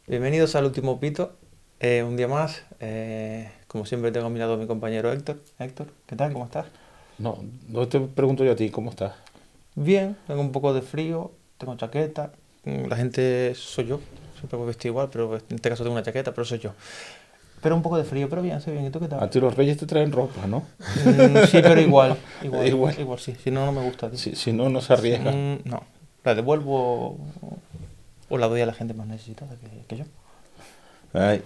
Bienvenidos al último pito, un día más. Como siempre tengo a mi lado a mi compañero Héctor. Héctor, ¿qué tal? ¿Cómo estás? No, no te pregunto yo a ti, ¿cómo estás? Bien, tengo un poco de frío, tengo chaqueta. La gente soy yo, siempre voy vestido igual, pero en este caso tengo una chaqueta, pero soy yo. Pero un poco de frío, pero bien, estoy bien. ¿Y tú qué tal? A ti los reyes te traen ropa, ¿no? Sí, pero igual, Da igual, igual. igual sí. Si no, no me gusta, tío. Si no, no se arriesga. No, la devuelvo o la doy a la gente más necesitada que yo. Ay.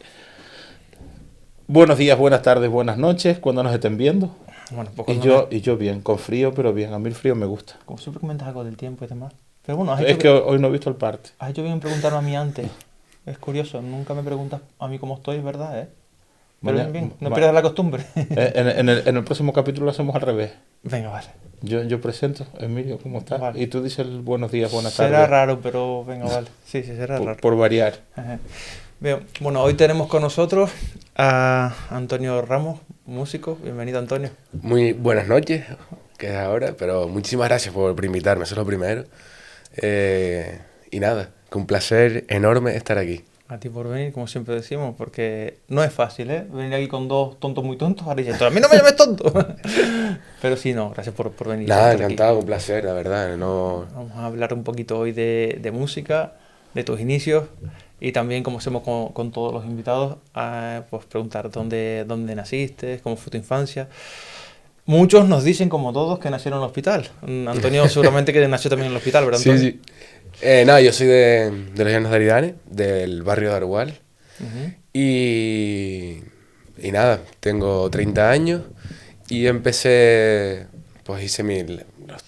Buenos días, buenas tardes, buenas noches, cuando nos estén viendo. Bueno, pues Y cuando yo, y yo bien, con frío, pero bien. A mí el frío me gusta. como siempre comentas algo del tiempo y demás. Pero bueno, Es que hoy no he visto el parte. has hecho bien en preguntarme a mí antes. Es curioso, nunca me preguntas a mí cómo estoy, es verdad, ¿eh? Pero bien, bien, no pierdas la costumbre. En el próximo capítulo lo hacemos al revés. Venga, vale. Yo presento, Emilio, ¿cómo estás? Vale. Y tú dices el buenos días, buenas Será tardes, raro, pero venga, vale. Sí, sí, será raro. por variar. Ajá. Bien, bueno, hoy tenemos con nosotros a Antonio Ramos, músico. Bienvenido, Antonio. Muy buenas noches, que es ahora, pero muchísimas gracias por invitarme, eso es lo primero. Y nada, que un placer enorme estar aquí. A ti por venir, como siempre decimos, porque no es fácil, ¿eh? Venir aquí con dos tontos muy tontos. Ahora dicen, a mí no me llames tonto. Pero sí, no, gracias por venir. Nada, Estar aquí. encantado, un placer, la verdad. No, Vamos a hablar un poquito hoy de música, de tus inicios y también, como hacemos con todos los invitados, pues preguntar dónde naciste, cómo fue tu infancia. Muchos nos dicen, como todos, que nacieron en el hospital. Antonio seguramente que nació también en el hospital, ¿verdad, sí, Antonio? sí. Nada, yo soy de los Llanos de Aridane, del barrio de Arual. Ujú. Y nada, tengo 30 años y empecé, pues hice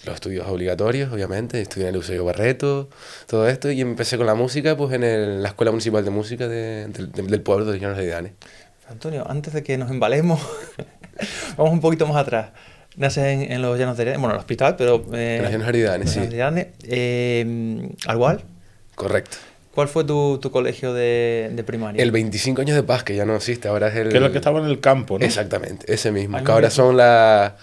los estudios obligatorios, obviamente, estudié en el Eusebio Barreto, todo esto, y empecé con la música pues la Escuela Municipal de Música del pueblo de los Llanos de Aridane. Antonio, antes de que nos embalemos, vamos un poquito más atrás. Naces en los Llanos de Aridane, bueno, en el hospital, pero En los Llanos de Aridane, los sí, Llanos de Aridane. Igual, correcto. ¿cuál fue tu colegio de primaria? El 25 años de paz, que ya no existe, ahora es el... Que es lo que estaba en el campo, ¿no? Exactamente, ese mismo, Ay, que mira ahora tú. son ahora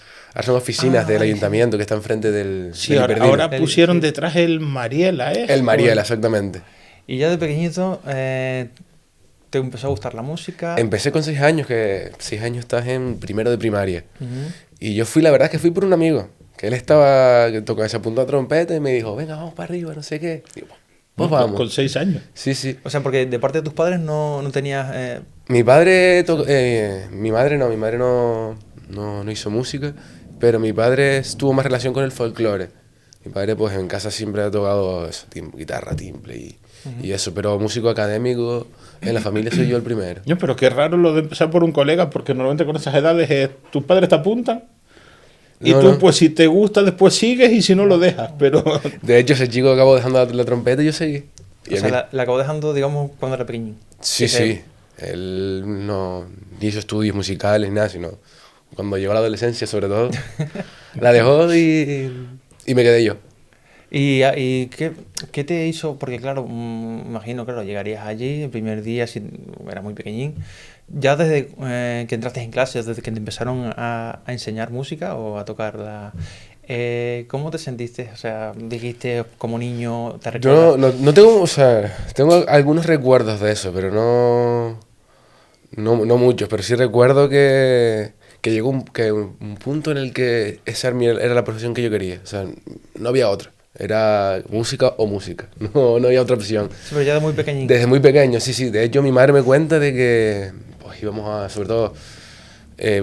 son oficinas del Vale, sí. ayuntamiento que está enfrente del, Sí, del ahora, Hiperdino. ahora pusieron Sí. detrás el Mariela, ¿eh? El Mariela, exactamente. Y ya de pequeñito te empezó a gustar la música. Empecé con 6 años, que 6 años estás en primero de primaria. Ujú. Y yo fui, la verdad es que fui por un amigo, que él estaba, que tocaba, se apuntó a trompeta y me dijo, venga, vamos para arriba, no sé qué. Digo, pues ¿No? vamos. Con 6 años. Sí, sí. O sea, porque de parte de tus padres no tenías... Mi madre no hizo música, pero mi padre tuvo más relación con el folclore. Mi padre pues en casa siempre ha tocado eso, guitarra, timbre y eso, pero músico académico en la familia soy yo el primero. No, pero qué raro lo de empezar por un colega, porque normalmente con esas edades tus padres te apuntan y No, tú, no. pues si te gusta, después sigues y si no lo dejas. Pero De hecho, ese chico acabó dejando la trompeta y yo seguí. Y o a sea, mí- la acabo dejando, digamos, cuando era pequeñín. Sí, Ese- sí. Él no ni hizo estudios musicales ni nada, sino cuando llegó la adolescencia, sobre todo, la dejó y me quedé yo. ¿Y qué te hizo? Porque claro, imagino, claro, llegarías allí el primer día, si era muy pequeñín. ¿Ya desde que entraste en clases, desde que te empezaron a enseñar música o a tocarla, cómo te sentiste? O sea, dijiste como niño, ¿te recuerdas? Yo no tengo, o sea, tengo algunos recuerdos de eso, pero no muchos, pero sí recuerdo que llegó un punto en el que esa era la profesión que yo quería, o sea, no había otra, era música o música, no había otra opción. Sí, pero ya de muy pequeñín. Desde muy pequeño, sí, sí, de hecho mi madre me cuenta de que pues íbamos sobre todo,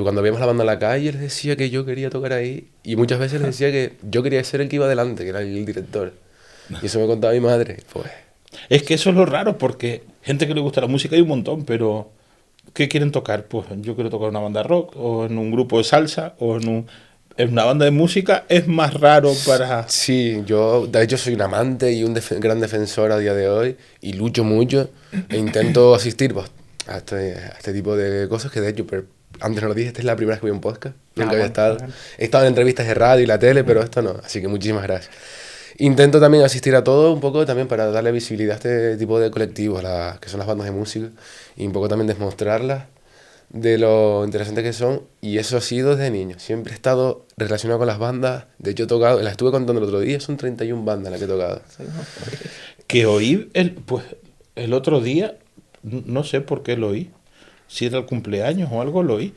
cuando veíamos la banda en la calle, les decía que yo quería tocar ahí, y muchas veces les decía que yo quería ser el que iba adelante, que era el director, y eso me contaba mi madre, pues... es que eso es lo raro, porque gente que le gusta la música hay un montón, pero ¿qué quieren tocar? Pues yo quiero tocar en una banda rock, o en un grupo de salsa, en una banda de música. Es más raro para... Sí, yo de hecho soy un amante y un gran defensor a día de hoy y lucho mucho e intento asistir pues, a este tipo de cosas que de hecho, pero antes no lo dije, esta es la primera vez que voy a un podcast, nunca había Bueno, estado. bueno. He estado en entrevistas de radio y la tele, pero esto no, así que muchísimas gracias. Intento también asistir a todo un poco también para darle visibilidad a este tipo de colectivos, que son las bandas de música, y un poco también demostrarlas de lo interesantes que son, y eso ha sido desde niño. Siempre he estado relacionado con las bandas. De hecho, he tocado, las estuve contando el otro día, son 31 bandas las que he tocado. Que oí pues, el otro día no sé por qué lo oí, si era el cumpleaños o algo, lo oí,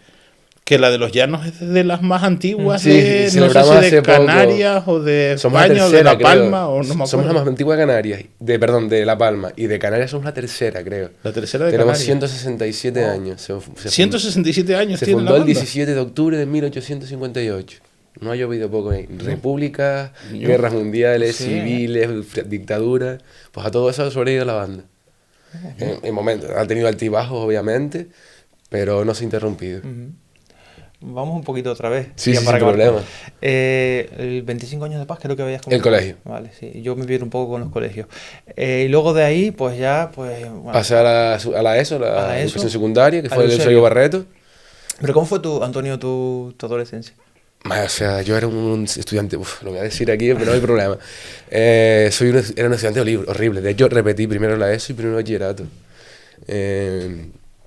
que la de los llanos es de las más antiguas, Sí, de, no sé celebramos si hace de poco. Canarias o de Somos la España o de tercera, La creo. Palma, o no me acuerdo. Somos la más antigua de Canarias, perdón, de La Palma. Y de Canarias somos la tercera, creo. La tercera de Tenemos Canarias. 167 años. Se 167 años Se tiene fundó la el banda. 17 de octubre de 1858. No ha llovido poco ahí. Repúblicas, Yo- guerras mundiales, Sí. civiles, dictaduras. Pues a todo eso ha sobrevivido la banda. En momentos. Ha tenido altibajos, obviamente, pero no se ha interrumpido. Vamos un poquito otra vez. Sí, ya sí, para sin acabar. problema. El 25 años de paz creo que habías comentado. colegio. Vale, sí. Yo me pierdo un poco con los colegios. Y luego de ahí, pues ya, pues... bueno. Pasé a la ESO, A la la ESO. educación secundaria, que Al fue el Eusebio. Eusebio Barreto. Pero ¿cómo fue Antonio, tu adolescencia? O sea, yo era un estudiante, lo voy a decir aquí, pero no hay problema. Era un estudiante horrible. De hecho, repetí primero la ESO y primero bachillerato.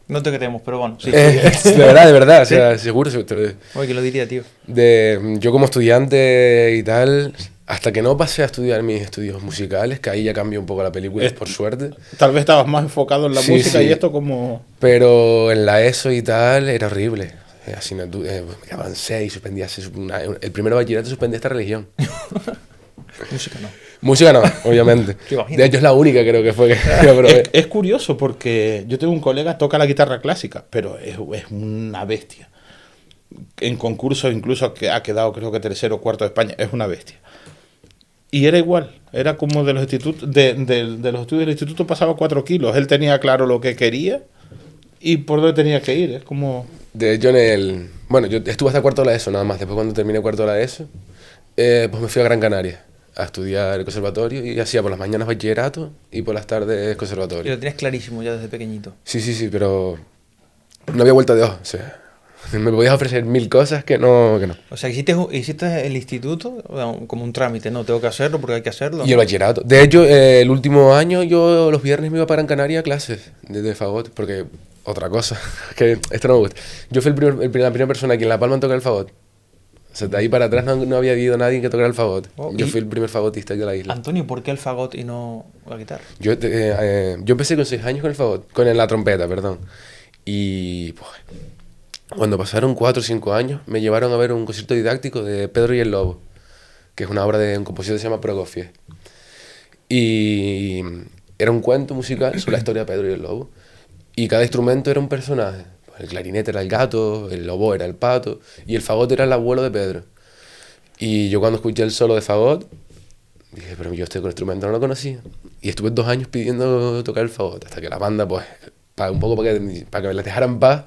No te creemos, pero bueno, sí. De verdad, o sea, seguro. Oye, que lo diría, tío. Yo como estudiante y tal, hasta que no pasé a estudiar mis estudios musicales, que ahí ya cambió un poco la película, por suerte. Tal vez estabas más enfocado en la Sí, música sí. y esto como... Pero en la ESO y tal era horrible. Me quedaban 6, suspendía el primero bachillerato suspendía esta religión. Música no. Música no, obviamente. Te imaginas. De hecho es la única creo que fue que aprobé. Es curioso porque yo tengo un colega que toca la guitarra clásica, pero es una bestia. En concurso incluso que ha quedado creo que tercero o cuarto de España, es una bestia. Y era igual, era como de los institutos, de los estudios del instituto pasaba 4 kilos. Él tenía claro lo que quería y por dónde tenía que ir. Es como... De hecho bueno, yo estuve hasta cuarto de la ESO nada más. Después cuando terminé cuarto de la ESO, pues me fui a Gran Canaria a estudiar el conservatorio y hacía por las mañanas bachillerato y por las tardes Y conservatorio. lo tienes clarísimo ya desde pequeñito. Sí, pero no había vuelta de hoja. O sea, me podías ofrecer 1000 cosas que no. O sea, hiciste el instituto como un trámite, ¿no? Tengo que hacerlo porque hay que hacerlo. Y el bachillerato. De hecho, el último año yo los viernes me iba para Gran Canaria a clases de fagot, porque otra cosa, que esto no me gusta. Yo fui la primera persona aquí en La Palma en tocar el fagot. O sea, de ahí para atrás no había habido nadie que tocara el fagot. Oh, Yo y- fui el primer fagotista de la isla. Antonio, ¿por qué el fagot y no la guitarra? Yo empecé con 6 años con el fagot, con la trompeta, perdón. Y pues, cuando pasaron 4 o 5 años, me llevaron a ver un concierto didáctico de Pedro y el Lobo, que es una obra de un compositor que se llama Prokofiev. Y era un cuento musical sobre la historia de Pedro y el Lobo. Y cada instrumento era un personaje. El clarinete era el gato, el lobo era el pato y el fagot era el abuelo de Pedro. Y yo cuando escuché el solo de fagot, dije, pero yo este instrumento no lo conocía. Y estuve 2 años pidiendo tocar el fagot, hasta que la banda, pues, un poco para que me la dejaran en paz,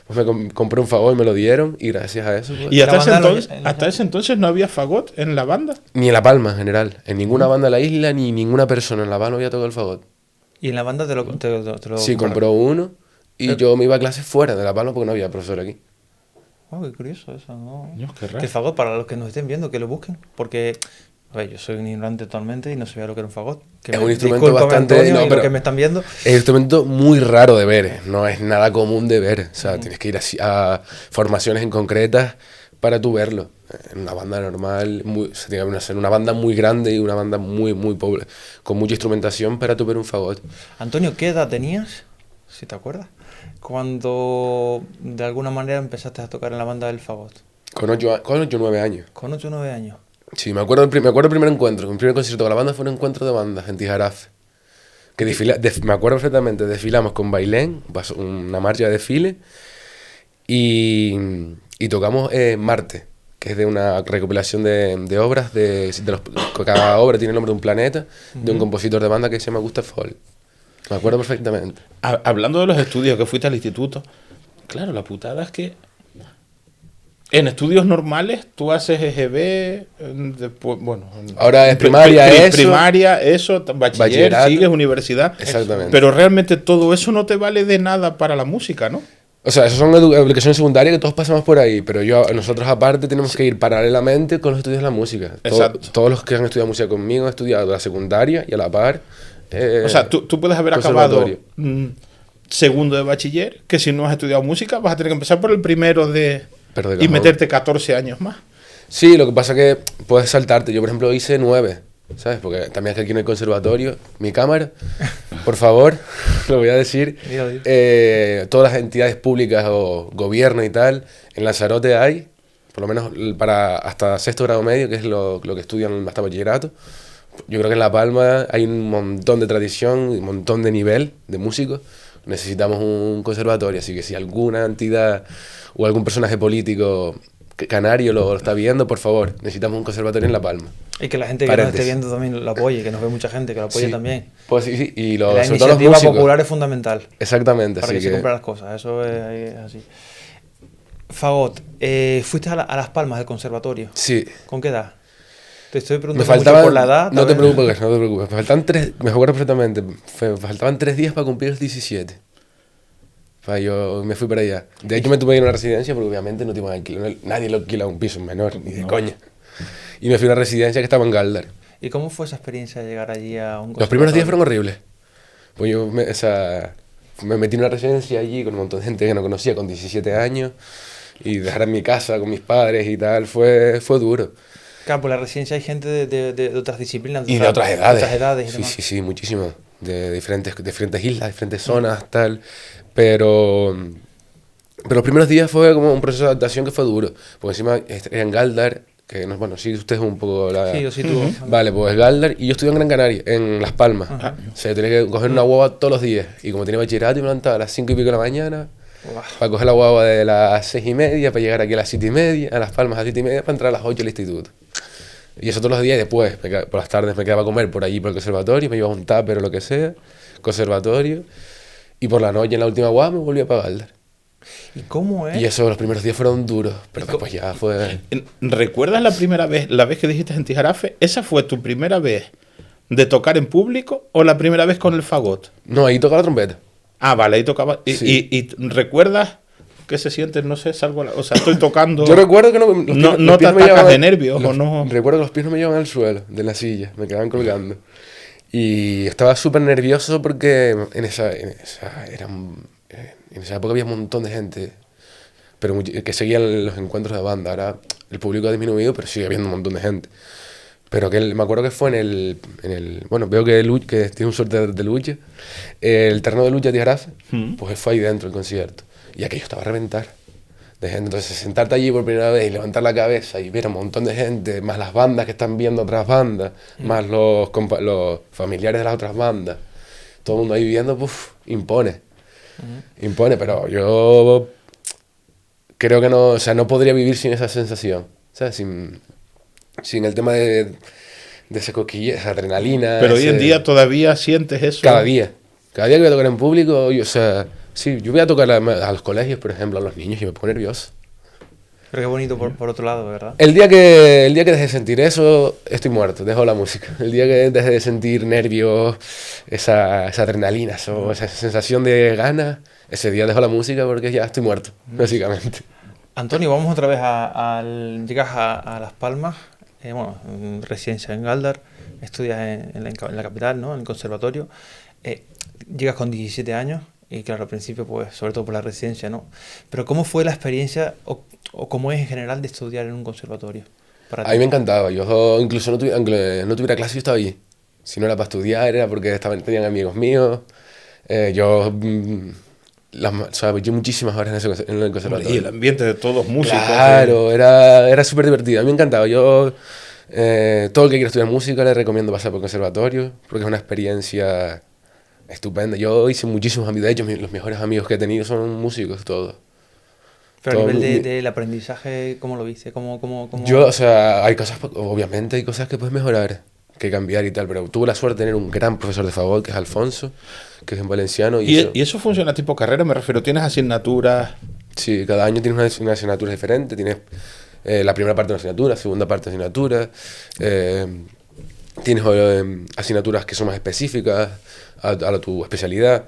pues me compré un fagot y me lo dieron, y gracias a eso, pues, Y hasta, La ese banda entonces, hasta ese entonces no había fagot en la banda. ni en La Palma en general, en ninguna banda de la isla, ni ninguna persona en La Palma había tocado el fagot. Y en la banda te lo Sí, compraron. compró uno, y yo me iba a clases fuera de La Palma porque no había profesor aquí. Oh, qué curioso eso, ¿no? Dios, qué raro. Que el fagot, para los que nos estén viendo, que lo busquen. Porque, a ver, yo soy un ignorante totalmente y no sabía lo que era un fagot. Que Es un instrumento discúlpame, bastante- Antonio, no, y los pero- que me están viendo. Es un instrumento muy raro de ver, no es nada común de ver. O sea, tienes que ir a formaciones en concretas para tú verlo. En una banda normal, o sea, tiene que ser una banda muy grande y una banda muy pobre, con mucha instrumentación para tú ver un fagot. Antonio, ¿qué edad tenías? Si te acuerdas. Cuando de alguna manera empezaste a tocar en la banda del fagot. Con 8 o 9 años. Con 8 o 9 años. Sí, me acuerdo el primer encuentro. Mi primer concierto con la banda fue un encuentro de bandas en Tijarafe. Que me acuerdo perfectamente, desfilamos con Bailén, pasó una marcha de desfile, y tocamos Marte, que es de una recopilación de obras, cada obra tiene el nombre de un planeta, de un compositor de banda que se llama Gustav Holst. Me acuerdo perfectamente. Hablando de los estudios, que fuiste al instituto, claro, la putada es que en estudios normales tú haces EGB, después, bueno... Ahora es primaria, eso. Primaria, eso, bachiller, Bachillerato. sigues universidad. Exactamente. Pero realmente todo eso no te vale de nada para la música, ¿no? O sea, esas son educaciones secundarias que todos pasamos por ahí, pero nosotros aparte tenemos que ir paralelamente con los estudios de la música. Exacto. Todos los que han estudiado música conmigo han estudiado la secundaria y a la par. O sea, tú puedes haber acabado conservatorio. segundo de bachiller, que si no has estudiado música vas a tener que empezar por el primero Pero de y cajón. meterte 14 años más. Sí, lo que pasa es que puedes saltarte. Yo, por ejemplo, hice 9. ¿sabes? Porque también es que aquí en el conservatorio, mi cámara, por favor, lo voy a decir, Dilo, dilo. todas las entidades públicas o gobierno y tal, en Lanzarote hay, por lo menos para hasta sexto grado medio, que es lo que estudian hasta bachillerato. Yo creo que en La Palma hay un montón de tradición, un montón de nivel de músicos. Necesitamos un conservatorio, así que si alguna entidad o algún personaje político canario lo está viendo, por favor, necesitamos un conservatorio en La Palma. Y que la gente que nos esté viendo también lo apoye, que nos ve mucha gente que lo apoye Sí. también. Pues sí, y La sobre todo los iniciativa músicos. popular es fundamental Exactamente, para así que se que cumplan las cosas, eso es así. Fagot, fuiste a Las Palmas del conservatorio. sí. ¿Con qué edad? Te estoy Me preguntando mucho faltaban, por la edad. no te también. preocupes, no te preocupes. Me faltaban me acuerdo perfectamente. Me faltaban 3 días para cumplir los 17. Yo me fui para allá. De hecho, me tuve que ir a una residencia porque obviamente no te iban a alquilar. Nadie lo alquila un piso menor, ni de coña. Y me fui a una residencia que estaba en Galdar. ¿Y cómo fue esa experiencia de llegar allí a un Los primeros días conservatorio? fueron horribles. Pues me metí en una residencia allí con un montón de gente que no conocía con 17 años. Y dejar en mi casa con mis padres y tal, fue duro. Claro, por la residencia hay gente de otras disciplinas. Y de otras edades. Otras edades y Sí, demás. sí, sí, muchísimo. De diferentes islas, diferentes zonas, tal. Pero los primeros días fue como un proceso de adaptación que fue duro. Porque encima era en Galdar, que no, bueno, sí, usted es un poco la... Sí, yo sí tuve. Vale, pues Galdar, y yo estudié en Gran Canaria, en Las Palmas. Ajá. O sea, yo tenía que coger una guagua todos los días. Y como tenía bachillerato, y me levantaba a las 5 y pico de la mañana, Buah. para coger la guagua de las 6:30, para llegar aquí a las 7:30, a Las Palmas a las 7:30, para entrar a las 8 al instituto. Y eso todos los días, y después, por las tardes me quedaba a comer por allí, por el conservatorio, me llevaba un tupper o lo que sea, conservatorio, y por la noche en la última guagua me volvía para Galdar. ¿Y cómo es? Y eso, los primeros días fueron duros, pero después ya fue... ¿Recuerdas la vez que dijiste en Tijarafe? ¿Esa fue tu primera vez de tocar en público o la primera vez con el fagot? No, ahí tocaba la trompeta. Ah, vale, ahí tocaba. Sí. ¿Y recuerdas qué se siente? No sé, o sea, estoy tocando. Yo recuerdo que no te atacas de nervios o no. Recuerdo que los pies no me llevaban al suelo de la silla, me quedaban colgando. Y estaba súper nervioso porque en esa época había un montón de gente pero que seguían los encuentros de banda. Ahora el público ha disminuido, pero sigue habiendo un montón de gente. Pero que me acuerdo que fue en el bueno, veo que tiene un suerte de lucha, el terreno de lucha de Tijarafe, pues fue ahí dentro el concierto. Y aquello estaba a reventar de gente. Entonces sentarte allí por primera vez y levantar la cabeza y ver a un montón de gente, más las bandas que están viendo otras bandas, más los familiares de las otras bandas, todo el mundo ahí viendo, impone. Impone, pero yo creo que no, o sea, no podría vivir sin esa sensación, ¿sabes? Sin el tema de ese cosquilleo, esa adrenalina. Pero hoy en día todavía sientes eso. Cada día que voy a tocar en público, o sea, sí, yo voy a tocar a los colegios, por ejemplo, a los niños y me pongo nervioso. Pero qué bonito por otro lado, ¿verdad? El día que deje de sentir eso, estoy muerto, dejo la música. El día que deje de sentir nervios, esa adrenalina, esa sensación de ganas, ese día dejo la música porque ya estoy muerto, básicamente. Antonio, vamos otra vez llegas a Las Palmas, bueno, residencia en Galdar, estudias en la capital, ¿no? En el conservatorio, llegas con 17 años y claro, al principio, pues, sobre todo por la residencia, ¿no? Pero ¿cómo fue la experiencia o cómo es en general de estudiar en un conservatorio para ti? A mí me encantaba, yo incluso aunque no tuviera clase, yo estaba allí. Si no era para estudiar, era porque tenían amigos míos. Yo muchísimas horas en el conservatorio. Y el ambiente de todos músicos. Claro, era súper divertido. A mí me encantaba. Yo, todo el que quiera estudiar música le recomiendo pasar por el conservatorio porque es una experiencia estupenda. Yo hice muchísimos amigos. De hecho, los mejores amigos que he tenido son músicos todos. Pero a nivel del aprendizaje, ¿cómo lo viste? Yo, o sea, obviamente hay cosas que puedes mejorar, que cambiar y tal, pero tuve la suerte de tener un gran profesor de fagot, que es Alfonso, que es en valenciano. ¿Y eso funciona tipo carrera? Me refiero, ¿tienes asignaturas? Sí, cada año tienes una asignatura diferente. Tienes la primera parte de una asignatura, segunda parte de asignatura. Tienes asignaturas que son más específicas a tu especialidad,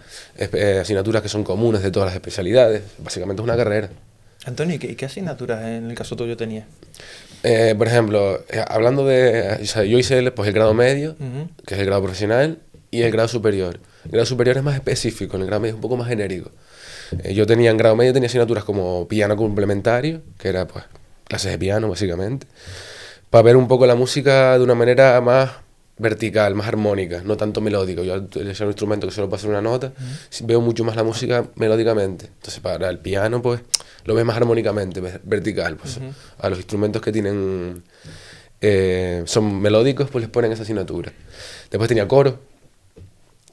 asignaturas que son comunes de todas las especialidades. Básicamente es una carrera. Antonio, ¿y qué asignaturas en el caso tuyo tenías? Por ejemplo, hablando de... O sea, yo hice el grado medio, que es el grado profesional, y el grado superior. El grado superior es más específico, el grado medio es un poco más genérico. Yo en grado medio tenía asignaturas como piano complementario, que era pues clases de piano básicamente, para ver un poco la música de una manera más vertical, más armónica, no tanto melódico. Yo al ser un instrumento que solo puede hacer una nota, veo mucho más la música melódicamente. Entonces para el piano pues lo ves más armónicamente, vertical. Pues, a los instrumentos que tienen son melódicos pues les ponen esa asignatura. Después tenía coro.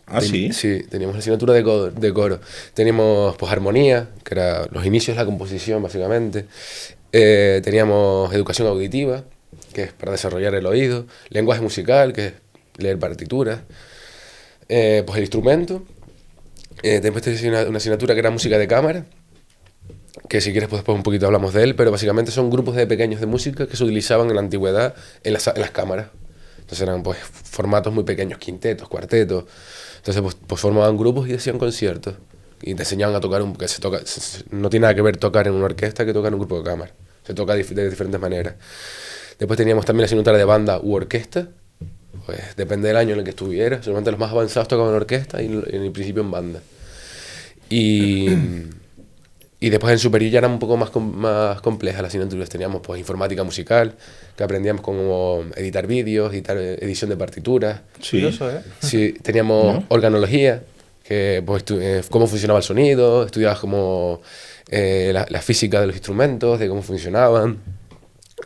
Ah, sí. Sí, teníamos la asignatura de coro. Teníamos pues armonía, que era los inicios de la composición básicamente. Teníamos educación auditiva, que es para desarrollar el oído. Lenguaje musical, que es leer partituras. Pues el instrumento. Después tenía una asignatura que era música de cámara, que si quieres pues después un poquito hablamos de él, pero básicamente son grupos de pequeños de música que se utilizaban en la antigüedad en las cámaras. Entonces eran pues formatos muy pequeños, quintetos, cuartetos. Entonces pues formaban grupos y hacían conciertos. Y te enseñaban a tocar que no tiene nada que ver tocar en una orquesta que tocar en un grupo de cámara. Se toca de diferentes maneras. Después teníamos también la asignatura de banda u orquesta. Pues depende del año en el que estuviera. Solamente los más avanzados tocaban en orquesta y en el principio en banda. Y después en superior ya eran un poco más complejas las asignaturas. Teníamos pues informática musical, que aprendíamos cómo editar vídeos, edición de partituras. Sí. Curioso, ¿eh? Sí, teníamos organología, que pues cómo funcionaba el sonido, estudiabas como la física de los instrumentos, de cómo funcionaban.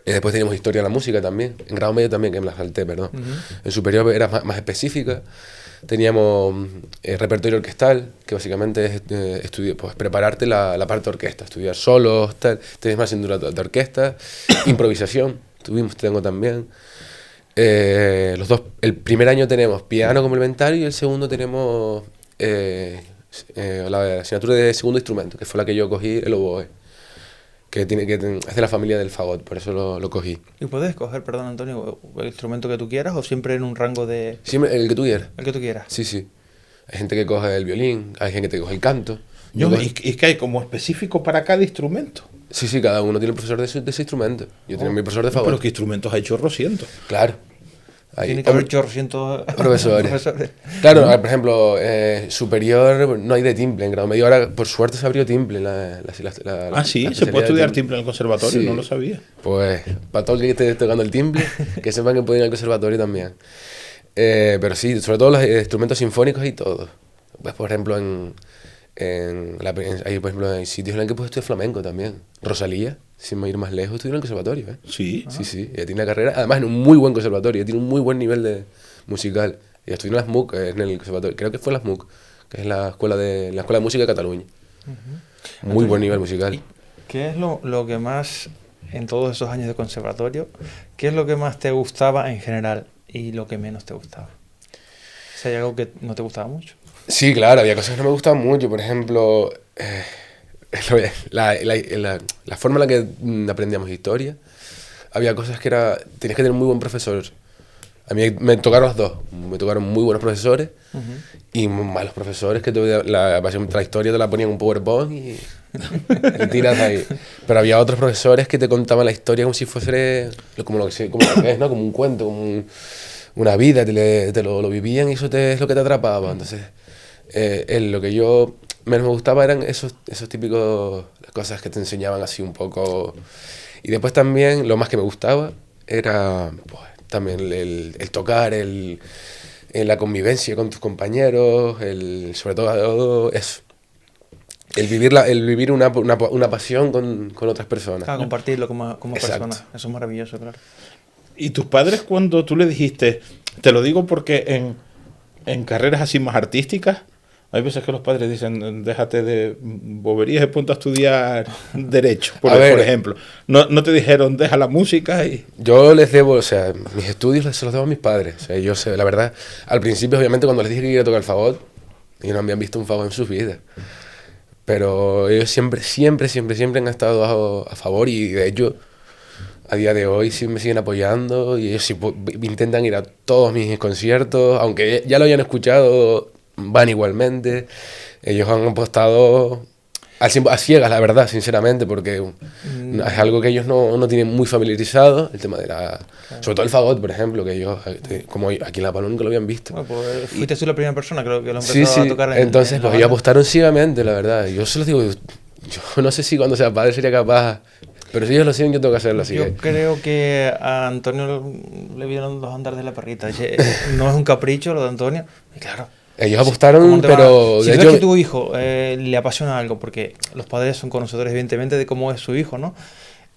Después teníamos historia de la música también, en grado medio también, que me la salté, perdón. En superior era más específica. Teníamos repertorio orquestal, que básicamente es pues, prepararte la parte de orquesta, estudiar solos, tal. Tenías más asignatura de orquesta, improvisación, tengo también. El primer año tenemos piano complementario y el segundo tenemos la asignatura de segundo instrumento, que fue la que yo cogí, el oboe, que es de la familia del fagot, por eso lo cogí. ¿Y puedes escoger, perdón Antonio, el instrumento que tú quieras o siempre en un rango de...? Siempre el que tú quieras. El que tú quieras. Sí, sí. Hay gente que coge el violín, hay gente que coge el canto. Es que hay como específico para cada instrumento. Sí, sí, cada uno tiene un profesor de ese instrumento. Yo tengo mi profesor de fagot. Pero ¿qué instrumentos hay chorrocientos? Claro. Tiene que haber chorrocientos profesores. Claro, por ejemplo, superior no hay de timple en grado medio. Ahora, por suerte, se abrió timple. Sí, se puede estudiar timple en el conservatorio, sí. No lo sabía. Pues, para todo el que esté tocando el timple, que sepan que pueden ir al conservatorio también. Pero sí, sobre todo los instrumentos sinfónicos y todo. Pues, por ejemplo, hay sitios en los que puedes estudiar flamenco también. Rosalía, sin ir más lejos, estudió en el conservatorio. Sí. Sí, sí. Ella tiene una carrera, además en un muy buen conservatorio. Ella tiene un muy buen nivel musical. Ella estudió en la SMUC, en el conservatorio. Creo que fue la SMUC, que es la escuela de música de Cataluña. Muy buen nivel musical. ¿Qué es lo que más, en todos esos años de conservatorio, qué es lo que más te gustaba en general y lo que menos te gustaba? ¿Si hay algo que no te gustaba mucho? Sí, claro, había cosas que no me gustaban mucho. Por ejemplo, la forma en la que aprendíamos historia. Había cosas que tenías que tener un muy buen profesor. A mí me tocaron los dos. Me tocaron muy buenos profesores y malos profesores que la historia te la ponían en un PowerPoint y tiras ahí. Pero había otros profesores que te contaban la historia como si fuese como lo que es, ¿no? Como un cuento, como una vida, te lo vivían y eso es lo que te atrapaba. Entonces, lo que yo menos me gustaba eran esos típicos cosas que te enseñaban así un poco. Y después también lo más que me gustaba era pues, también el tocar, la convivencia con tus compañeros, sobre todo eso. El vivir una pasión con otras personas. Compartirlo como persona. Eso es maravilloso, claro. ¿Y tus padres cuando tú le dijiste, te lo digo porque en carreras así más artísticas, hay veces que los padres dicen, déjate de boberías y ponte a estudiar Derecho, por ejemplo. No te dijeron, deja la música y... Yo les debo, o sea, mis estudios se los debo a mis padres. O sea, yo sé, la verdad, al principio, obviamente, cuando les dije que quería tocar el fagot, ellos no habían visto un fagot en sus vidas. Pero ellos siempre han estado a favor y, de hecho, a día de hoy sí me siguen apoyando y ellos sí intentan ir a todos mis conciertos, aunque ya lo hayan escuchado, van igualmente. Ellos han apostado a ciegas, la verdad, sinceramente, porque es algo que ellos no tienen muy familiarizado, el tema de sobre todo el fagot, por ejemplo, que ellos, como aquí en La Palma, nunca lo habían visto. Bueno, pues fuiste tú la primera persona que lo empezó a tocar. Entonces, pues ellos apostaron ciegamente, la verdad. Yo se los digo, yo no sé si cuando sea padre sería capaz Pero si ellos lo siguen, yo tengo que hacerlo así. Yo creo que a Antonio le vieron los andares de la perrita. Dice, no es un capricho lo de Antonio. Y claro. Ellos ¿cómo apostaron, te van a- pero Si de tú ves hecho, que tu hijo le apasiona algo, porque los padres son conocedores, evidentemente, de cómo es su hijo, ¿no?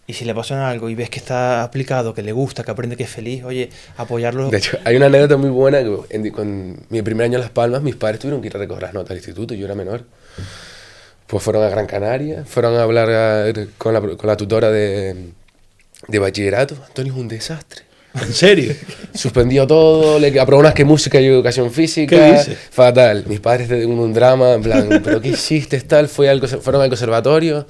Y si le apasiona algo y ves que está aplicado, que le gusta, que aprende, que es feliz, oye, apoyarlo. de hecho, hay una anécdota muy buena que con mi primer año en Las Palmas, mis padres tuvieron que ir a recoger las notas al instituto, yo era menor. Pues fueron a Gran Canaria, fueron a hablar con la tutora de bachillerato. Antonio es un desastre. ¿En serio? Suspendió todo, le aprobó unas que música y educación física. ¿Qué dices? Fatal. Mis padres tenían un drama, en plan, ¿pero qué hiciste? Tal, fueron al conservatorio.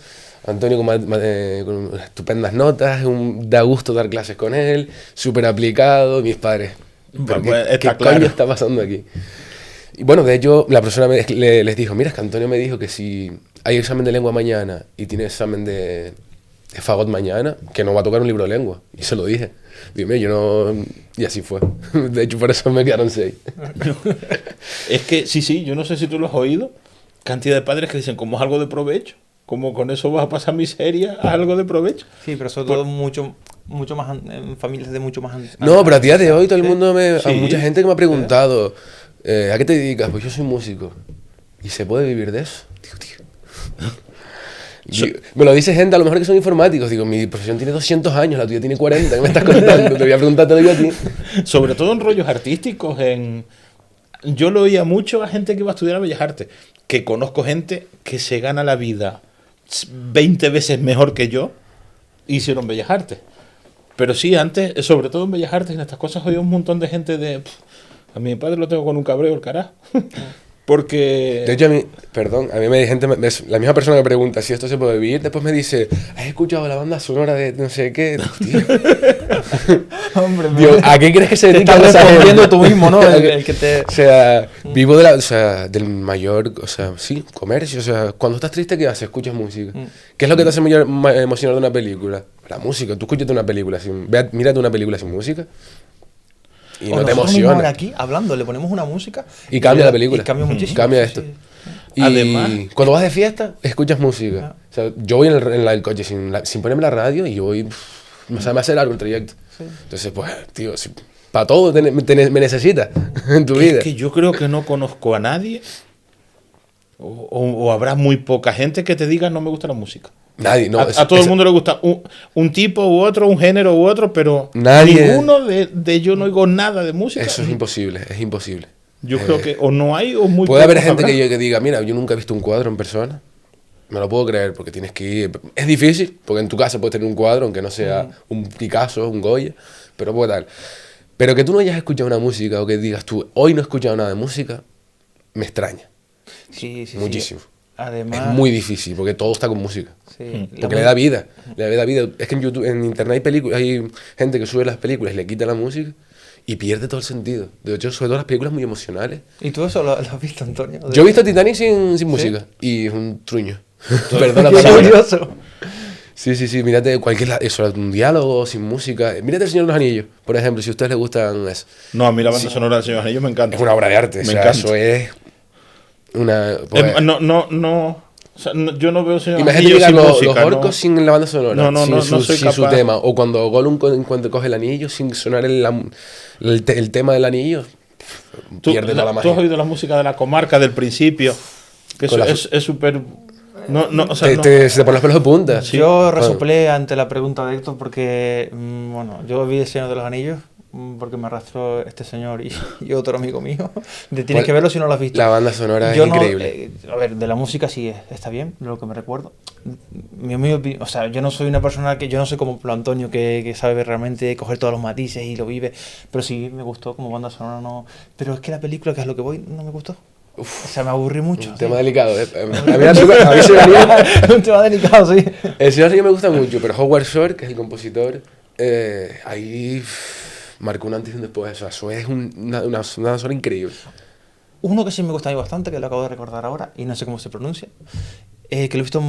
Antonio con estupendas notas, da gusto dar clases con él, súper aplicado. Mis padres, ¿pero Pues, qué está coño claro. está pasando aquí? Y bueno, de hecho, la profesora les dijo, mira, es que Antonio me dijo que si hay examen de lengua mañana y tiene examen de fagot mañana, que no va a tocar un libro de lengua. Y se lo dije. Digo, mira, yo no... Y así fue. De hecho, por eso me quedaron 6. Es que, sí, yo no sé si tú lo has oído. Cantidad de padres que dicen, como es algo de provecho, como con eso vas a pasar miseria, a algo de provecho. Sí, pero sobre todo mucho más en familias de mucho más. No, pero a día de hoy todo el Sí. mundo Sí. Hay mucha gente que me ha preguntado, ¿a qué te dedicas? Pues yo soy músico. ¿Y se puede vivir de eso? Digo, tío. Me lo dice gente a lo mejor que son informáticos. Digo, mi profesión tiene 200 años, la tuya tiene 40. ¿Qué me estás contando? Te voy a preguntar todo yo a ti. Sobre todo en rollos artísticos. Yo lo oía mucho a gente que iba a estudiar a Bellas Artes. Que conozco gente que se gana la vida 20 veces mejor que yo. Hicieron Bellas Artes. Pero sí, antes, sobre todo en Bellas Artes, en estas cosas oía un montón de gente de... a mi padre lo tengo con un cabreo, el carajo. Porque... De hecho, a mí me hay gente, la misma persona que pregunta si esto se puede vivir, después me dice, ¿has escuchado la banda sonora de no sé qué? Tío, Hombre, digo, ¿a qué crees que se te dedica estás esa respondiendo gente? tú mismo, ¿no? El que te... O sea, vivo del mayor, o sea, sí, comercio. O sea, cuando estás triste, ¿qué haces? Escuchas música. ¿Qué es lo que te hace emocionar de una película? La música. Tú escúchate una película mírate una película sin música y O no te nosotros mismos ahora emociona. aquí hablando, le ponemos una música Y cambia la película. Y cambia muchísimo. Cambia sí, esto. sí. Y Además- cuando vas de fiesta, escuchas música. O sea, yo voy en el coche sin ponerme la radio y yo voy... O sea, me hace largo el trayecto. Sí. Entonces, pues, tío, para todo me necesitas en tu vida. Es que yo creo que no conozco a nadie, o habrá muy poca gente que te diga no me gusta la música. Nadie, no. A todo el mundo le gusta un tipo u otro, un género u otro, pero Nadie- ninguno de yo no oigo nada de música. Eso es imposible, es imposible. Yo creo que o no hay o muy Puede haber pocos gente habrá. que diga, mira, yo nunca he visto un cuadro en persona. Me lo puedo creer porque tienes que ir. Es difícil, porque en tu casa puedes tener un cuadro, aunque no sea un Picasso, un Goya, pero puede tal. Pero que tú no hayas escuchado una música o que digas tú, hoy no he escuchado nada de música, me extraña. Sí, sí, Muchísimo. sí. Además, Es muy difícil porque todo está con música. sí, Porque le da vida, le da vida. Es que en YouTube, en internet hay gente que sube las películas y le quita la música y pierde todo el sentido. De hecho, sobre todo las películas muy emocionales. ¿Y tú eso lo has visto, Antonio? Yo he visto Titanic sin música y es un truño. Perdón la Qué palabra. curioso. Sí, mírate eso, un diálogo sin música. Mírate El Señor de los Anillos, por ejemplo, si a ustedes les gustan eso. No, a mí la banda sonora del Señor de los Anillos me encanta. Es una obra de arte, Me o sea, encanta. eso es una... pues, No. O sea, yo no veo Señor de los imagínate Anillos llegar sin los música. orcos ¿no? sin la banda sonora, No soy sin su capaz. tema. O cuando Gollum cuando coge el anillo sin sonar el tema del anillo, pierde toda la ¿Tú has magia. oído la música de la comarca del principio? Que Con eso la- es súper... o sea, Se te ponen los pelos de punta. Yo resoplé ante la pregunta de Héctor porque, bueno, yo vi El Señor de los Anillos porque me arrastró este señor y otro amigo mío. Tienes Pues, que verlo si no lo has visto. La banda sonora Yo es no, increíble. a ver, de la música sí está bien, de lo que me recuerdo. O sea, yo no soy una persona yo no soy como Antonio que sabe realmente coger todos los matices y lo vive, pero sí me gustó como banda sonora, no. Pero es que la película, que es lo que voy, no me gustó. O sea, me aburrí mucho. Un sí. tema delicado. A mí se me haría- Un tema delicado, sí. El Señor sí que me gusta mucho, pero Howard Shore, que es el compositor, ahí marcó un antes y un después. O sea, eso es una sonora increíble. Uno que sí me gusta a mí bastante, que lo acabo de recordar ahora, y no sé cómo se pronuncia, Que lo he visto,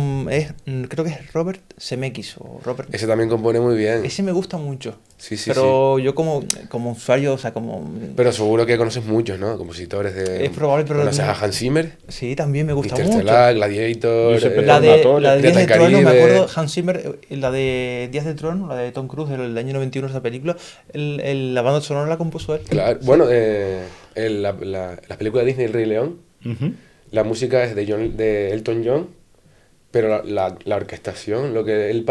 creo que es Robert Zemeckis o Robert. Ese también compone muy bien. Ese me gusta mucho. Sí, sí, pero yo como usuario, o sea, como... Pero seguro que conoces muchos, ¿no? Compositores de... Es probable, pero... ¿Conoces a Hans Zimmer? Sí, también me gusta mucho. Interstellar, Gladiator... La de Días de Pirata Trueno, me Caribe. acuerdo, Hans Zimmer, la de Días de Trueno, la de Tom Cruise del año 91, esa película, la banda sonora la compuso él. Claro, Sí. bueno, la película de Disney El Rey León, Ujú. la música es de Elton John, pero la orquestación, lo que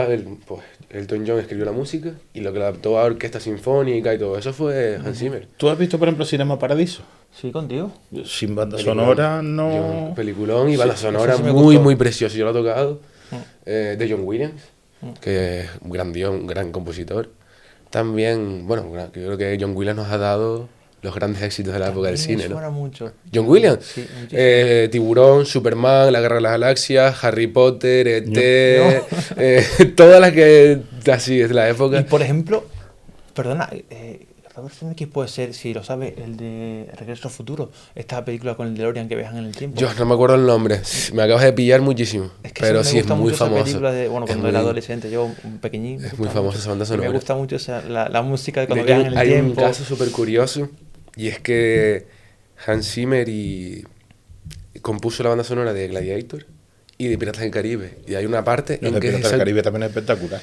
pues, Elton John escribió la música y lo que la adaptó a orquesta sinfónica y todo eso fue Hans Zimmer. ¿Tú has visto, por ejemplo, Cinema Paradiso? Sí, contigo. Sin banda Peliculón. sonora no... Peliculón y banda sonora eso sí me muy, gustó. muy preciosa. Yo lo he tocado. De John Williams, que es un gran compositor. También, bueno, yo creo que John Williams nos ha dado los grandes éxitos de la época del También me cine, ¿no? suena mucho. John Williams. Sí, muchísimo. Tiburón, Superman, La Guerra de las Galaxias, Harry Potter, E.T., todas las que así es de la época. Y por ejemplo, perdona, Robert Zemeckis puede ser, si lo sabe, el de Regreso al Futuro, esta película con el DeLorean que viajan en el tiempo. Yo no me acuerdo el nombre, me acabas de pillar muchísimo, Es que pero me sí es gusta muy mucho esa famoso. película de, bueno, Es cuando muy- era adolescente, yo un pequeñín. me Es muy gustaba famosa mucho. esa banda Y sonora. me gusta mucho la música de De cuando hecho, viajan en el hay tiempo. un caso súper curioso y es que Hans Zimmer compuso la banda sonora de Gladiator y de Piratas del Caribe. Y hay una parte Los en de que Piratas del Caribe también es espectacular.